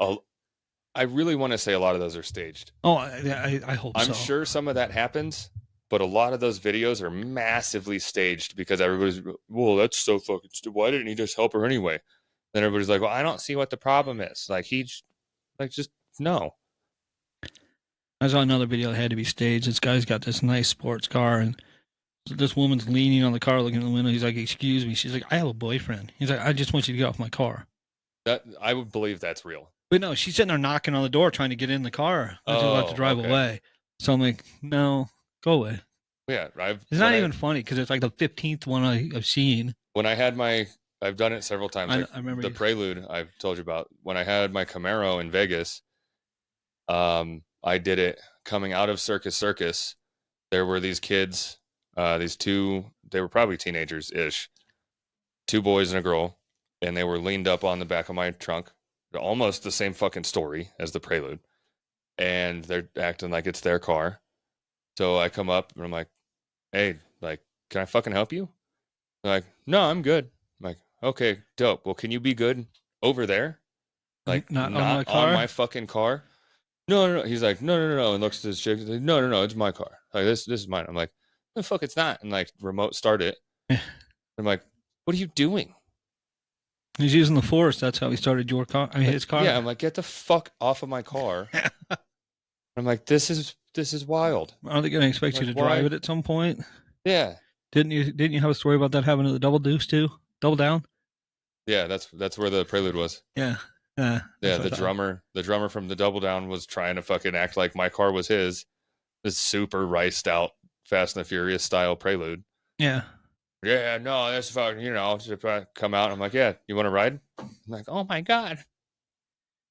I really want to say a lot of those are staged. Oh, I hope so. I'm sure some of that happens, but a lot of those videos are massively staged because everybody's, well, that's so fucking stupid. Why didn't he just help her anyway? Then everybody's like, well, I don't see what the problem is. Like, just no. I saw another video that had to be staged. This guy's got this nice sports car, and this woman's leaning on the car looking in the window. He's like, excuse me. She's like, I have a boyfriend. He's like, I just want you to get off my car. I would believe that's real. But no, she's sitting there knocking on the door trying to get in the car. She's about to drive away. So I'm like, no, go away. Yeah. It's not even funny because it's like the 15th one I've seen. When I had I've done it several times. I remember the Prelude I've told you about. When I had my Camaro in Vegas, I did it coming out of Circus. There were these kids, these two, they were probably teenagers-ish, 2 boys and a girl, and they were leaned up on the back of my trunk. Almost the same fucking story as the Prelude. And they're acting like it's their car. So I come up and I'm like, hey, like, can I fucking help you? They're like, no, I'm good. I'm like, okay, dope. Well, can you be good over there? Like, not on my fucking car? No. He's like, no. And looks at his chick. He's like, no, it's my car. Like, this is mine. I'm like, the fuck, it's not. And like, remote start it. I'm like, what are you doing? He's using the force. That's how he started your car. I mean, his car. Yeah, I'm like, get the fuck off of my car. I'm like, this is wild. Are they going to expect you to drive it at some point? Yeah. Didn't you have a story about that happening to the Double Deuce too? Double Down? Yeah, that's where the Prelude was. Yeah. Yeah, the drummer from the Double Down was trying to fucking act like my car was his. This super riced out Fast and the Furious style Prelude. Yeah. Yeah, no, that's fucking, just come out. I'm like, yeah, you want to ride? I'm like, oh my God.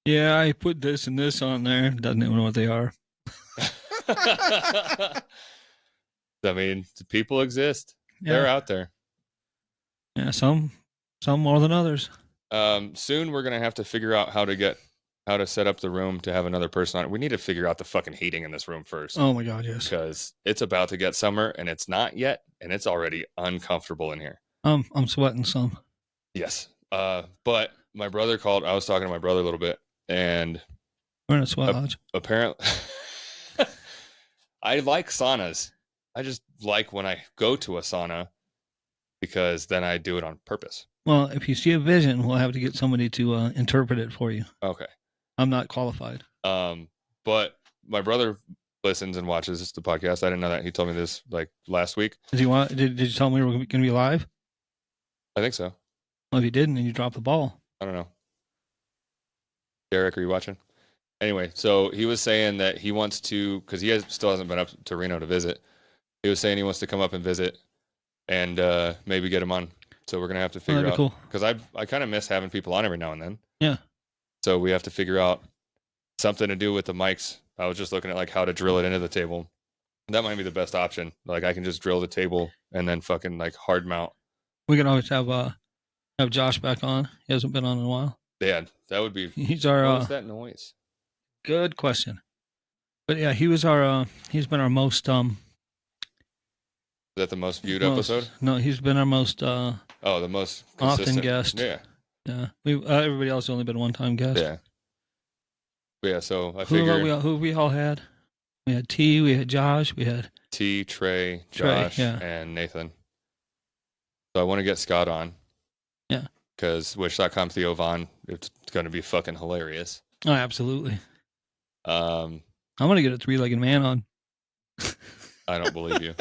Yeah, I put this and this on there. Doesn't even know what they are. I mean, people exist. Yeah. They're out there. Yeah, some more than others. Soon we're going to have to figure out how to set up the room to have another person on it. We need to figure out the fucking heating in this room first. Oh my God, yes. Because it's about to get summer and it's not yet, and it's already uncomfortable in here. I'm sweating some. Yes. But my brother called. I was talking to my brother a little bit, and we're in a sweat lodge. Apparently, I like saunas. I just like when I go to a sauna because then I do it on purpose. Well, if you see a vision, we'll have to get somebody to interpret it for you. Okay. I'm not qualified. But my brother listens and watches the podcast. I didn't know that. He told me this like last week. Did you tell me we were going to be live? I think so. Well, if you didn't, then you dropped the ball. I don't know. Derek, are you watching? Anyway, so he was saying that he wants to, because he still hasn't been up to Reno to visit. He was saying he wants to come up and visit and maybe get him on. So we're going to have to figure out. Cool. Because I kind of miss having people on every now and then. Yeah. So we have to figure out something to do with the mics. I was just looking at like how to drill it into the table. That might be the best option. Like I can just drill the table and then fucking like hard mount. We can always have Josh back on. He hasn't been on in a while. Yeah, that would be. He's our. What was that noise? Good question. But yeah, he was our. He's been our most. Is that the most viewed episode? No, he's been our most. The most consistent. Often guest. Yeah. Yeah. Everybody else has only been one-time guest. Yeah. Yeah. So I figured. Who we all had? We had T. We had Josh. We had T, Trey, Josh, and Nathan. So I want to get Scott on. Yeah. Because Wish.com Theo Von, it's going to be fucking hilarious. Oh, absolutely. I'm going to get a 3-legged man on. I don't believe you.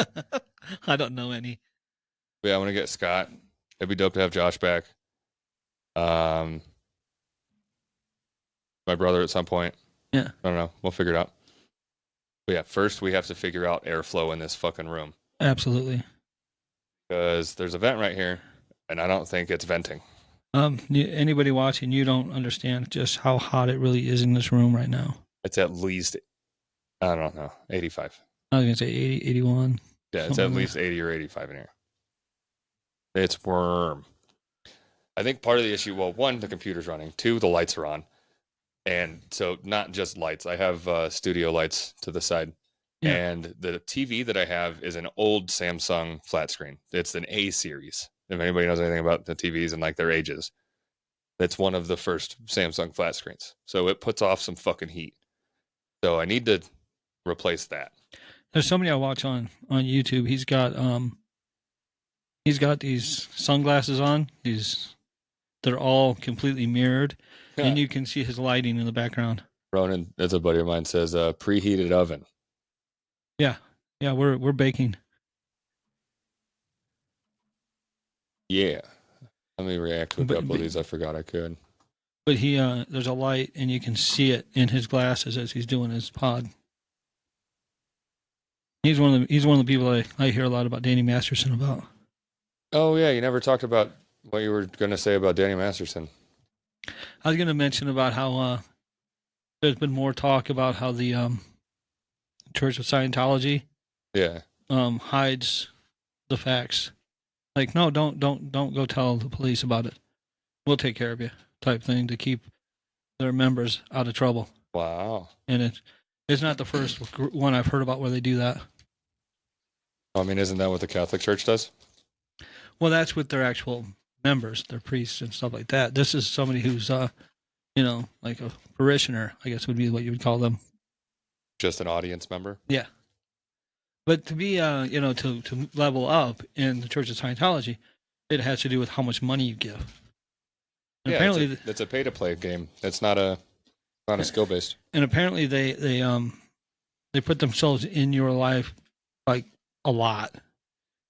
I don't know any. But yeah, I want to get Scott. It'd be dope to have Josh back. My brother at some point. Yeah. I don't know. We'll figure it out. But yeah, first we have to figure out airflow in this fucking room. Absolutely. Because there's a vent right here, and I don't think it's venting. Anybody watching, you don't understand just how hot it really is in this room right now. It's at least, I don't know, 85. I was going to say 80, 81. Yeah, it's at least 80 or 85 in here. It's warm. I think part of the issue, well, one, the computer's running. Two, the lights are on. And so not just lights. I have studio lights to the side. Yeah. And the TV that I have is an old Samsung flat screen. It's an A series. If anybody knows anything about the TVs and like their ages, it's one of the first Samsung flat screens. So it puts off some fucking heat. So I need to replace that. There's somebody I watch on YouTube. He's got these sunglasses on. They're all completely mirrored, and you can see his lighting in the background. Ronan, as a buddy of mine says, preheated oven. Yeah, we're baking. Yeah, let me react to a couple of these. I forgot I could. But there's a light, and you can see it in his glasses as he's doing his pod. He's one of the people I hear a lot about Danny Masterson about. Oh yeah, you never talked about what you were going to say about Danny Masterson. I was going to mention about how there's been more talk about how the Church of Scientology hides the facts. Like, no, don't go tell the police about it. We'll take care of you, type thing, to keep their members out of trouble. Wow. And it's not the first one I've heard about where they do that. I mean, isn't that what the Catholic Church does? Well, that's with their actual members, their priests and stuff like that. This is somebody who's, like a parishioner, I guess would be what you would call them. Just an audience member? Yeah. But to be, to level up in the Church of Scientology, it has to do with how much money you give. And apparently, it's a pay-to-play game. It's not a skill-based. And apparently, they put themselves in your life like a lot.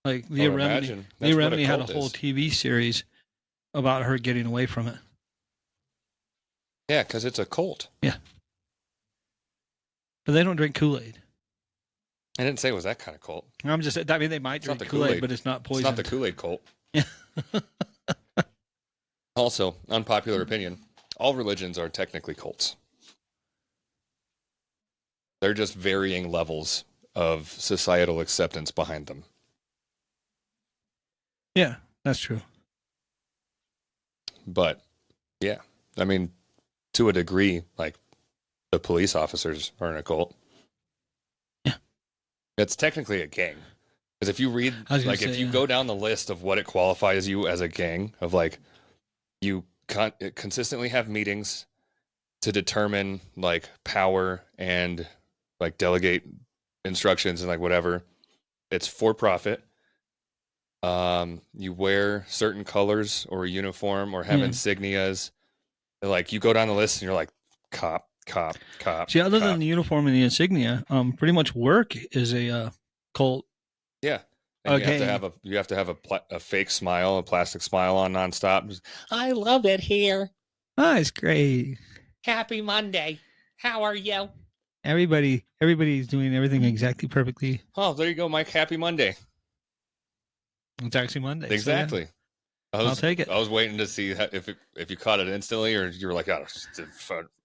Like Leah Remini had a whole TV series about her getting away from it. Yeah, because it's a cult. Yeah. But they don't drink Kool-Aid. I didn't say it was that kind of cult. They might drink Kool-Aid, but it's not poison. It's not the Kool-Aid cult. Yeah. Also, unpopular opinion, all religions are technically cults. They're just varying levels of societal acceptance behind them. Yeah, that's true. But, yeah, I mean, to a degree, like, the police officers are in a cult. Yeah. It's technically a gang. Because if you read, like, if you go down the list of what it qualifies you as a gang, of, like, you consistently have meetings to determine, like, power and, like, delegate instructions and, like, whatever. It's for profit. You wear certain colors or a uniform or have insignias. Like, you go down the list and you're like, cop. See, other than the uniform and the insignia, pretty much work is a cult. Yeah. And you have to have a fake smile, a plastic smile on nonstop. I love it here. Oh, it's great. Happy Monday. How are you? Everybody's doing everything exactly perfectly. Oh, there you go, Mike. Happy Monday. It's actually Monday. Exactly. So I'll take it. I was waiting to see if you caught it instantly, or you were like,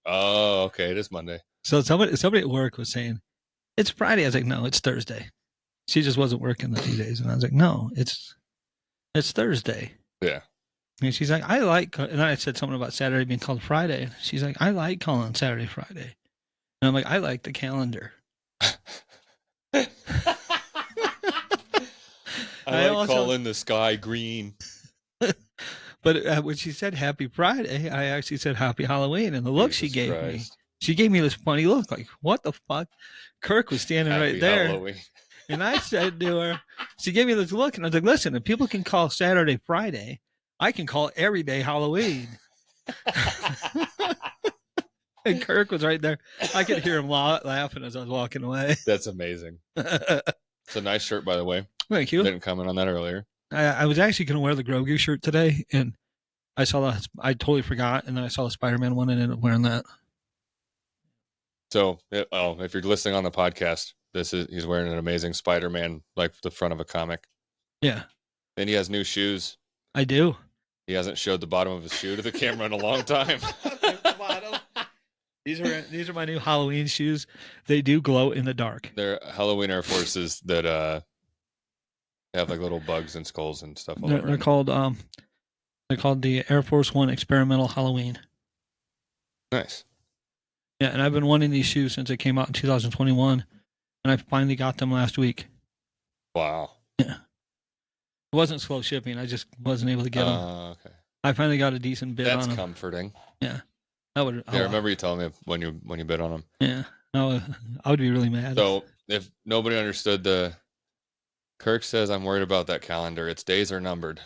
oh, okay, it is Monday. So somebody at work was saying, it's Friday. I was like, no, it's Thursday. She just wasn't working the 2 days. And I was like, no, it's Thursday. Yeah. And she's like, and then I said something about Saturday being called Friday. She's like, I like calling Saturday Friday. And I'm like, I like the calendar. I like calling the sky green. But when she said Happy Friday, I actually said Happy Halloween. And the look she gave me this funny look, like, what the fuck? Kirk was standing right there. Halloween. And I said to her, she gave me this look, and I was like, listen, if people can call Saturday Friday, I can call every day Halloween. And Kirk was right there. I could hear him laughing as I was walking away. That's amazing. It's a nice shirt, by the way. Thank you. Didn't comment on that earlier. I was actually going to wear the Grogu shirt today, and I totally forgot, and then I saw the Spider-Man one and ended up wearing that. So, if you're listening on the podcast, he's wearing an amazing Spider-Man, like the front of a comic. Yeah. And he has new shoes. I do. He hasn't showed the bottom of his shoe to the camera in a long time. These are my new Halloween shoes. They do glow in the dark. They're Halloween Air Forces that have like little bugs and skulls and stuff. They're called the Air Force One Experimental Halloween. Nice. Yeah, and I've been wanting these shoes since they came out in 2021, and I finally got them last week. Wow. Yeah. It wasn't slow shipping. I just wasn't able to get them. Okay. I finally got a decent bid on them. That's comforting. Yeah. I remember you telling me when you bid on them. Yeah. I would be really mad. So if nobody understood Kirk says, I'm worried about that calendar. Its days are numbered.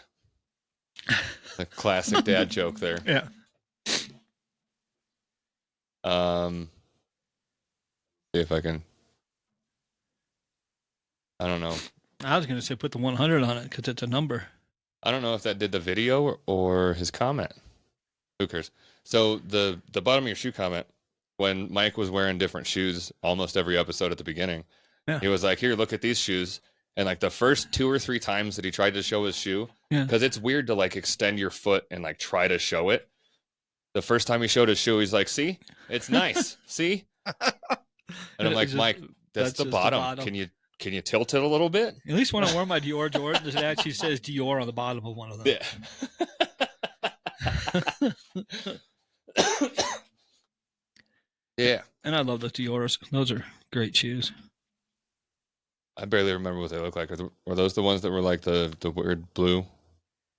The classic dad joke there. Yeah. See if I can. I don't know. I was going to say put the 100 on it because it's a number. I don't know if that did the video or his comment. Who cares? So the bottom of your shoe comment, when Mike was wearing different shoes almost every episode at the beginning, he was like, here, look at these shoes. And like the first 2 or 3 times that he tried to show his shoe, because it's weird to like extend your foot and like try to show it. The first time he showed his shoe, he's like, see, it's nice. See? And I'm like, Mike, that's the bottom. Can you tilt it a little bit? At least when I wore my Dior Jordan, it actually says Dior on the bottom of one of them. Yeah. Yeah. And I love the Dioras. Those are great shoes. I barely remember what they look like. Were those the ones that were like the weird blue,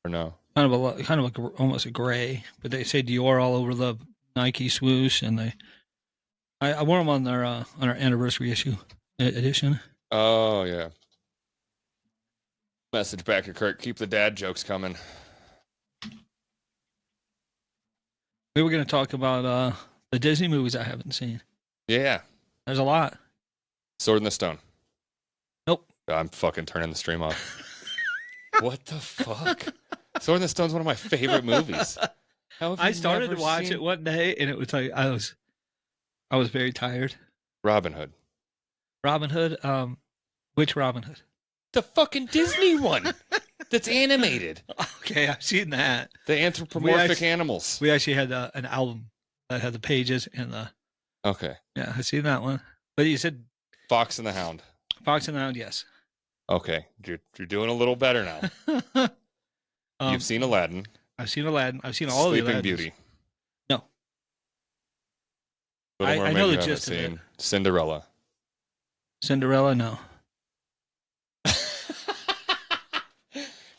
or no? Kind of like almost a gray, but they say Dior all over the Nike swoosh, and I wore them on our anniversary edition. Oh yeah. Message back to Kirk. Keep the dad jokes coming. We were going to talk about the Disney movies I haven't seen. Yeah. There's a lot. Sword in the Stone. Nope. I'm fucking turning the stream off. What the fuck? Sword in the Stone's one of my favorite movies. I started to watch it one day, and it was like I was very tired. Robin Hood. Robin Hood. Which Robin Hood? The fucking Disney one. That's animated. Okay, I've seen that. The anthropomorphic animals. We actually had an album that had the pages and the. Okay. Yeah, I've seen that one. But you said Fox and the Hound. Fox and the Hound, yes. Okay, you're doing a little better now. You've seen Aladdin. I've seen Aladdin. I've seen all of the Sleeping Aladdins. Beauty. No. Little Mermaid, I know the you haven't gist of it. seen. Cinderella. Cinderella, no.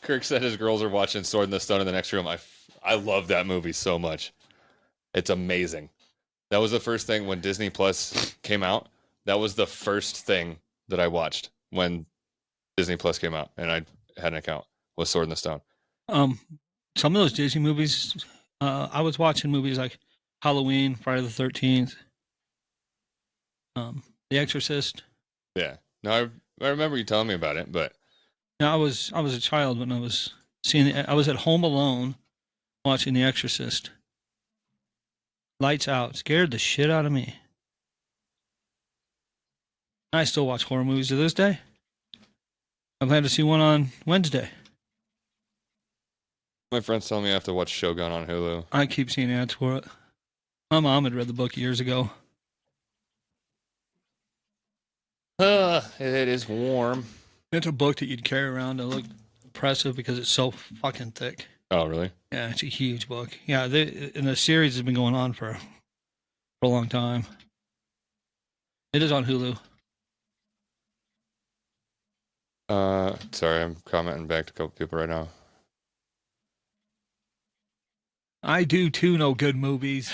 Kirk said his girls are watching Sword in the Stone in the next room. I love that movie so much. It's amazing. That was the first thing when Disney Plus came out. That was the first thing that I watched when Disney Plus came out, and I had an account, was Sword in the Stone. Some of those Disney movies, I was watching movies like Halloween, Friday the 13th, The Exorcist. Yeah. No, I remember you telling me about it, but I was a child when I was seeing I was at home alone watching The Exorcist. Lights out. Scared the shit out of me. I still watch horror movies to this day. I plan to see one on Wednesday. my friends tell me I have to watch Shogun on Hulu. I keep seeing ads for it. My mom had read the book years ago. It is warm. It's a book that you'd carry around and look impressive because it's so fucking thick. Oh, really? Yeah, it's a huge book. Yeah, and the series has been going on for a long time. It is on Hulu. Sorry, I'm commenting back to a couple people right now. I do too know good movies.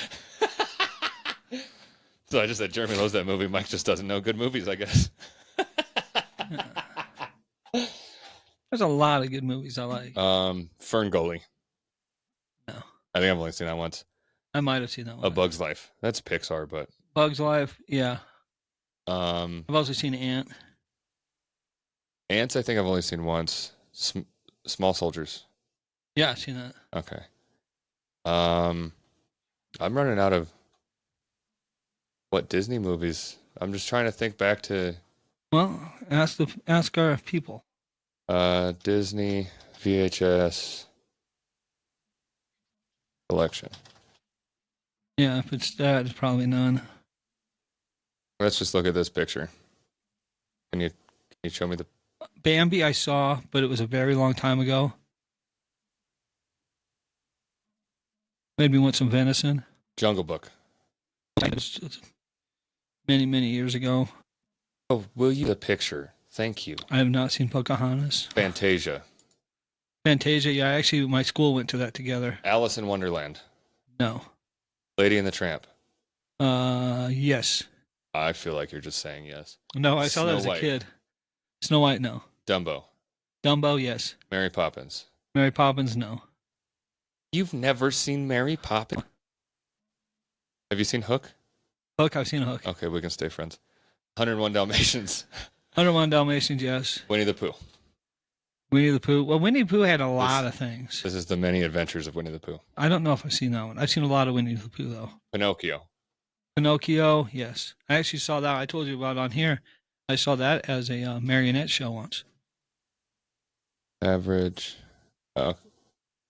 So I just said Jeremy loves that movie. Mike just doesn't know good movies, I guess. There's a lot of good movies I like. Ferngully. No. I think I've only seen that once. I might have seen that one. A Bug's Life. That's Pixar, but Bug's Life, yeah. I've I've also seen Ant. Ants, I think I've only seen once. Small Soldiers. Yeah, I've seen that. Okay. I'm running out of what Disney movies. I'm just trying to think back to Well, ask our people. Disney VHS collection. Yeah, if it's that, it's probably none. Let's just look at this picture. Can you show me the Bambi I saw, but it was a very long time ago. Made me want some venison. Jungle Book? It was many, many years ago. Oh, will you the picture? Thank you. I have not seen Pocahontas. Fantasia. Fantasia, yeah, actually, my school went to that together. Alice in Wonderland. No. Lady and the Tramp. Yes. I feel like you're just saying yes. No, I saw that Snow as a White. kid. Snow White, no. Dumbo. Dumbo, yes. Mary Poppins. Mary Poppins, no. You've never seen Mary Poppins? Have you seen Hook? Hook, I've seen Hook. Okay, we can stay friends. 101 Dalmatians. 101 Dalmatians, yes. Winnie the Pooh. Winnie the Pooh. Well, Winnie the Pooh had a lot of things. This is the many adventures of Winnie the Pooh. I don't know if I've seen that one. I've seen a lot of Winnie the Pooh, though. Pinocchio. Pinocchio, yes. I actually saw that. I told you about it on here. I saw that as a marionette show once. Average. Oh,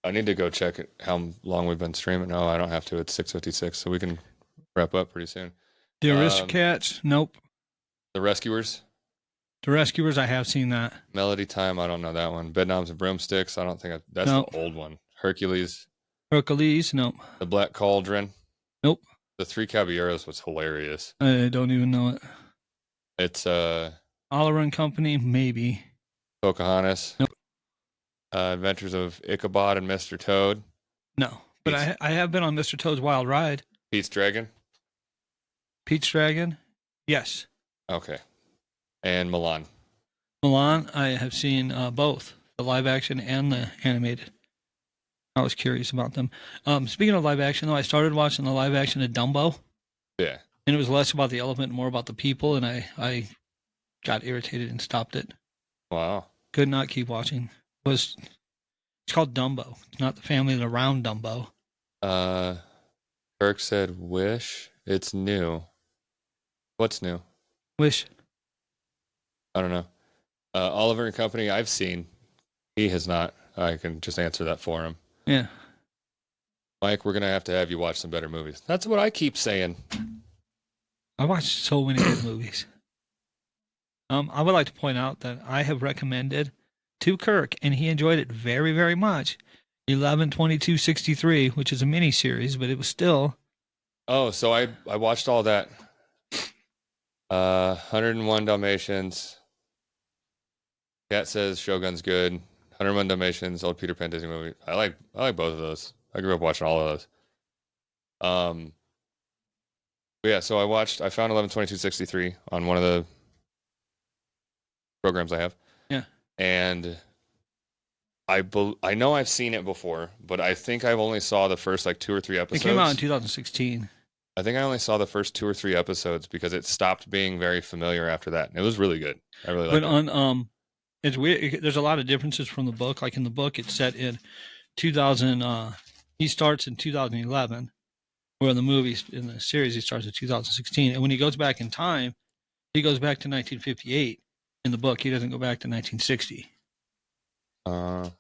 I need to go check it, how long we've been streaming. No, I don't have to. It's 6:56, so we can wrap up pretty soon. The Aristocats, nope. The Rescuers. The Rescuers, I have seen that. Melody Time, I don't know that one. Bedknobs and Broomsticks, I don't think that's Nope. the old one. Hercules. Hercules, nope. The Black Cauldron. Nope. The Three Caballeros was hilarious. I don't even know it. It's Oliver and Company, maybe. Pocahontas. Nope. Adventures of Ichabod and Mr. Toad. No. But I have been on Mr. Toad's Wild Ride. Pete's Dragon. Pete's Dragon, yes. Okay. And Milan. Milan, I have seen both, the live action and the animated. I was curious about them. Speaking of live action, though, I started watching the live action of Dumbo. Yeah. And it was less about the elephant and more about the people, and I got irritated and stopped it. Wow. Could not keep watching. It's called Dumbo. It's not the family that around Dumbo. Kirk said, "Wish it's new." What's new? Wish. I don't know. Oliver and Company, I've seen. He has not. I can just answer that for him. Yeah. Mike, we're gonna have to have you watch some better movies. That's what I keep saying. I watched so many good movies. I would like to point out that I have recommended to Kirk, and he enjoyed it very, very much. 11/22/63, which is a mini series, but it was still. Oh, so I watched all that. 101 Dalmatians. Cat says Shogun's good. 101 Dalmatians, old Peter Pan Disney movie. I like both of those. I grew up watching all of those. But yeah, so I found 11/22/63 on one of the programs I have. Yeah. And I know I've seen it before, but I think I've only saw the first like 2 or 3 episodes. It came out in 2016. I think I only saw the first 2 or 3 episodes because it stopped being very familiar after that. And it was really good. I really liked it. But it's weird. There's a lot of differences from the book. Like in the book, it's set in 2000. He starts in 2011, where in the movies, in the series, he starts in 2016. And when he goes back in time, he goes back to 1958. In the book, he doesn't go back to 1960. And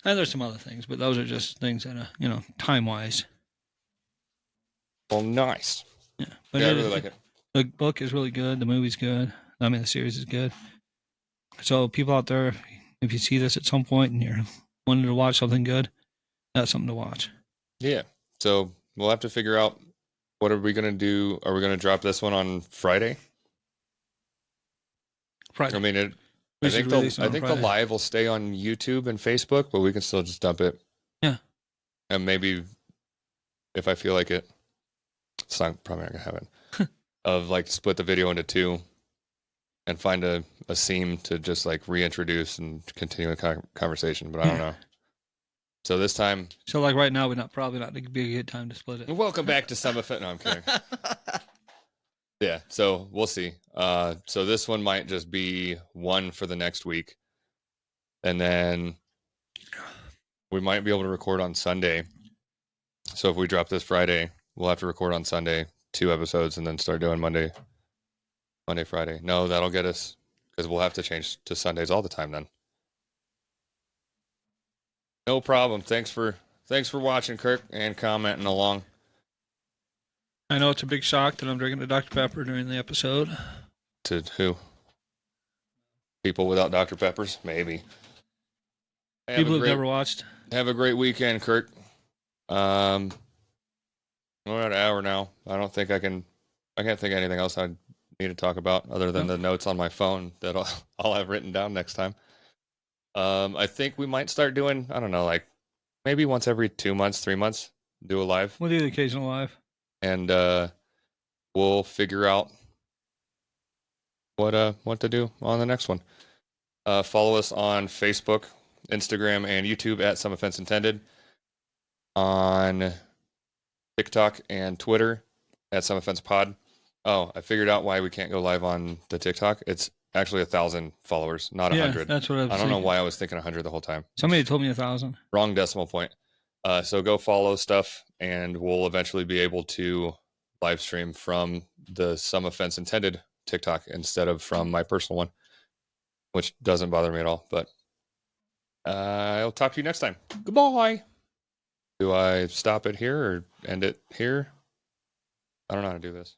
there's some other things, but those are just things that, time wise. Well, nice. Yeah, but Yeah, I really like it. The book is really good. The movie's good. I mean, the series is good. So people out there, if you see this at some point and you're wanting to watch something good, that's something to watch. Yeah. So we'll have to figure out what are we going to do. Are we going to drop this one on Friday? Friday. I mean, We I should think release it the on Friday. live will stay on YouTube and Facebook, but we can still just dump it. Yeah. And maybe if I feel like it, it's probably not going to happen. Of like split the video into 2 and find a seam to just like reintroduce and continue a conversation, but I don't know. So this time. So like right now, probably not be a good time to split it. Welcome back to Some Effect. No, I'm kidding. Yeah, so we'll see. So this one might just be one for the next week. And then we might be able to record on Sunday. So if we drop this Friday, we'll have to record on Sunday 2 episodes and then start doing Monday, Friday. No, that'll get us because we'll have to change to Sundays all the time then. No problem. Thanks for watching, Kirk, and commenting along. I know it's a big shock that I'm drinking a Dr. Pepper during the episode. To who? People without Dr. Peppers? Maybe. People who've never watched. Have a great weekend, Kirk. We're at an hour now. I can't think of anything else I need to talk about other than the notes on my phone that I'll have written down next time. I think we might start doing, I don't know, like maybe once every 2 months, 3 months, do a live. We'll do the occasional live. And we'll figure out what to do on the next one. Follow us on Facebook, Instagram, and YouTube at Some Offense Intended. On TikTok and Twitter at Some Offense Pod. Oh, I figured out why we can't go live on the TikTok. It's actually 1,000 followers, not 100. That's what I don't know why I was thinking 100 the whole time. Somebody told me 1,000. Wrong decimal point. So go follow stuff, and we'll eventually be able to live stream from the Some Offense Intended TikTok instead of from my personal one, which doesn't bother me at all. But I'll talk to you next time. Goodbye. Do I stop it here or end it here? I don't know how to do this.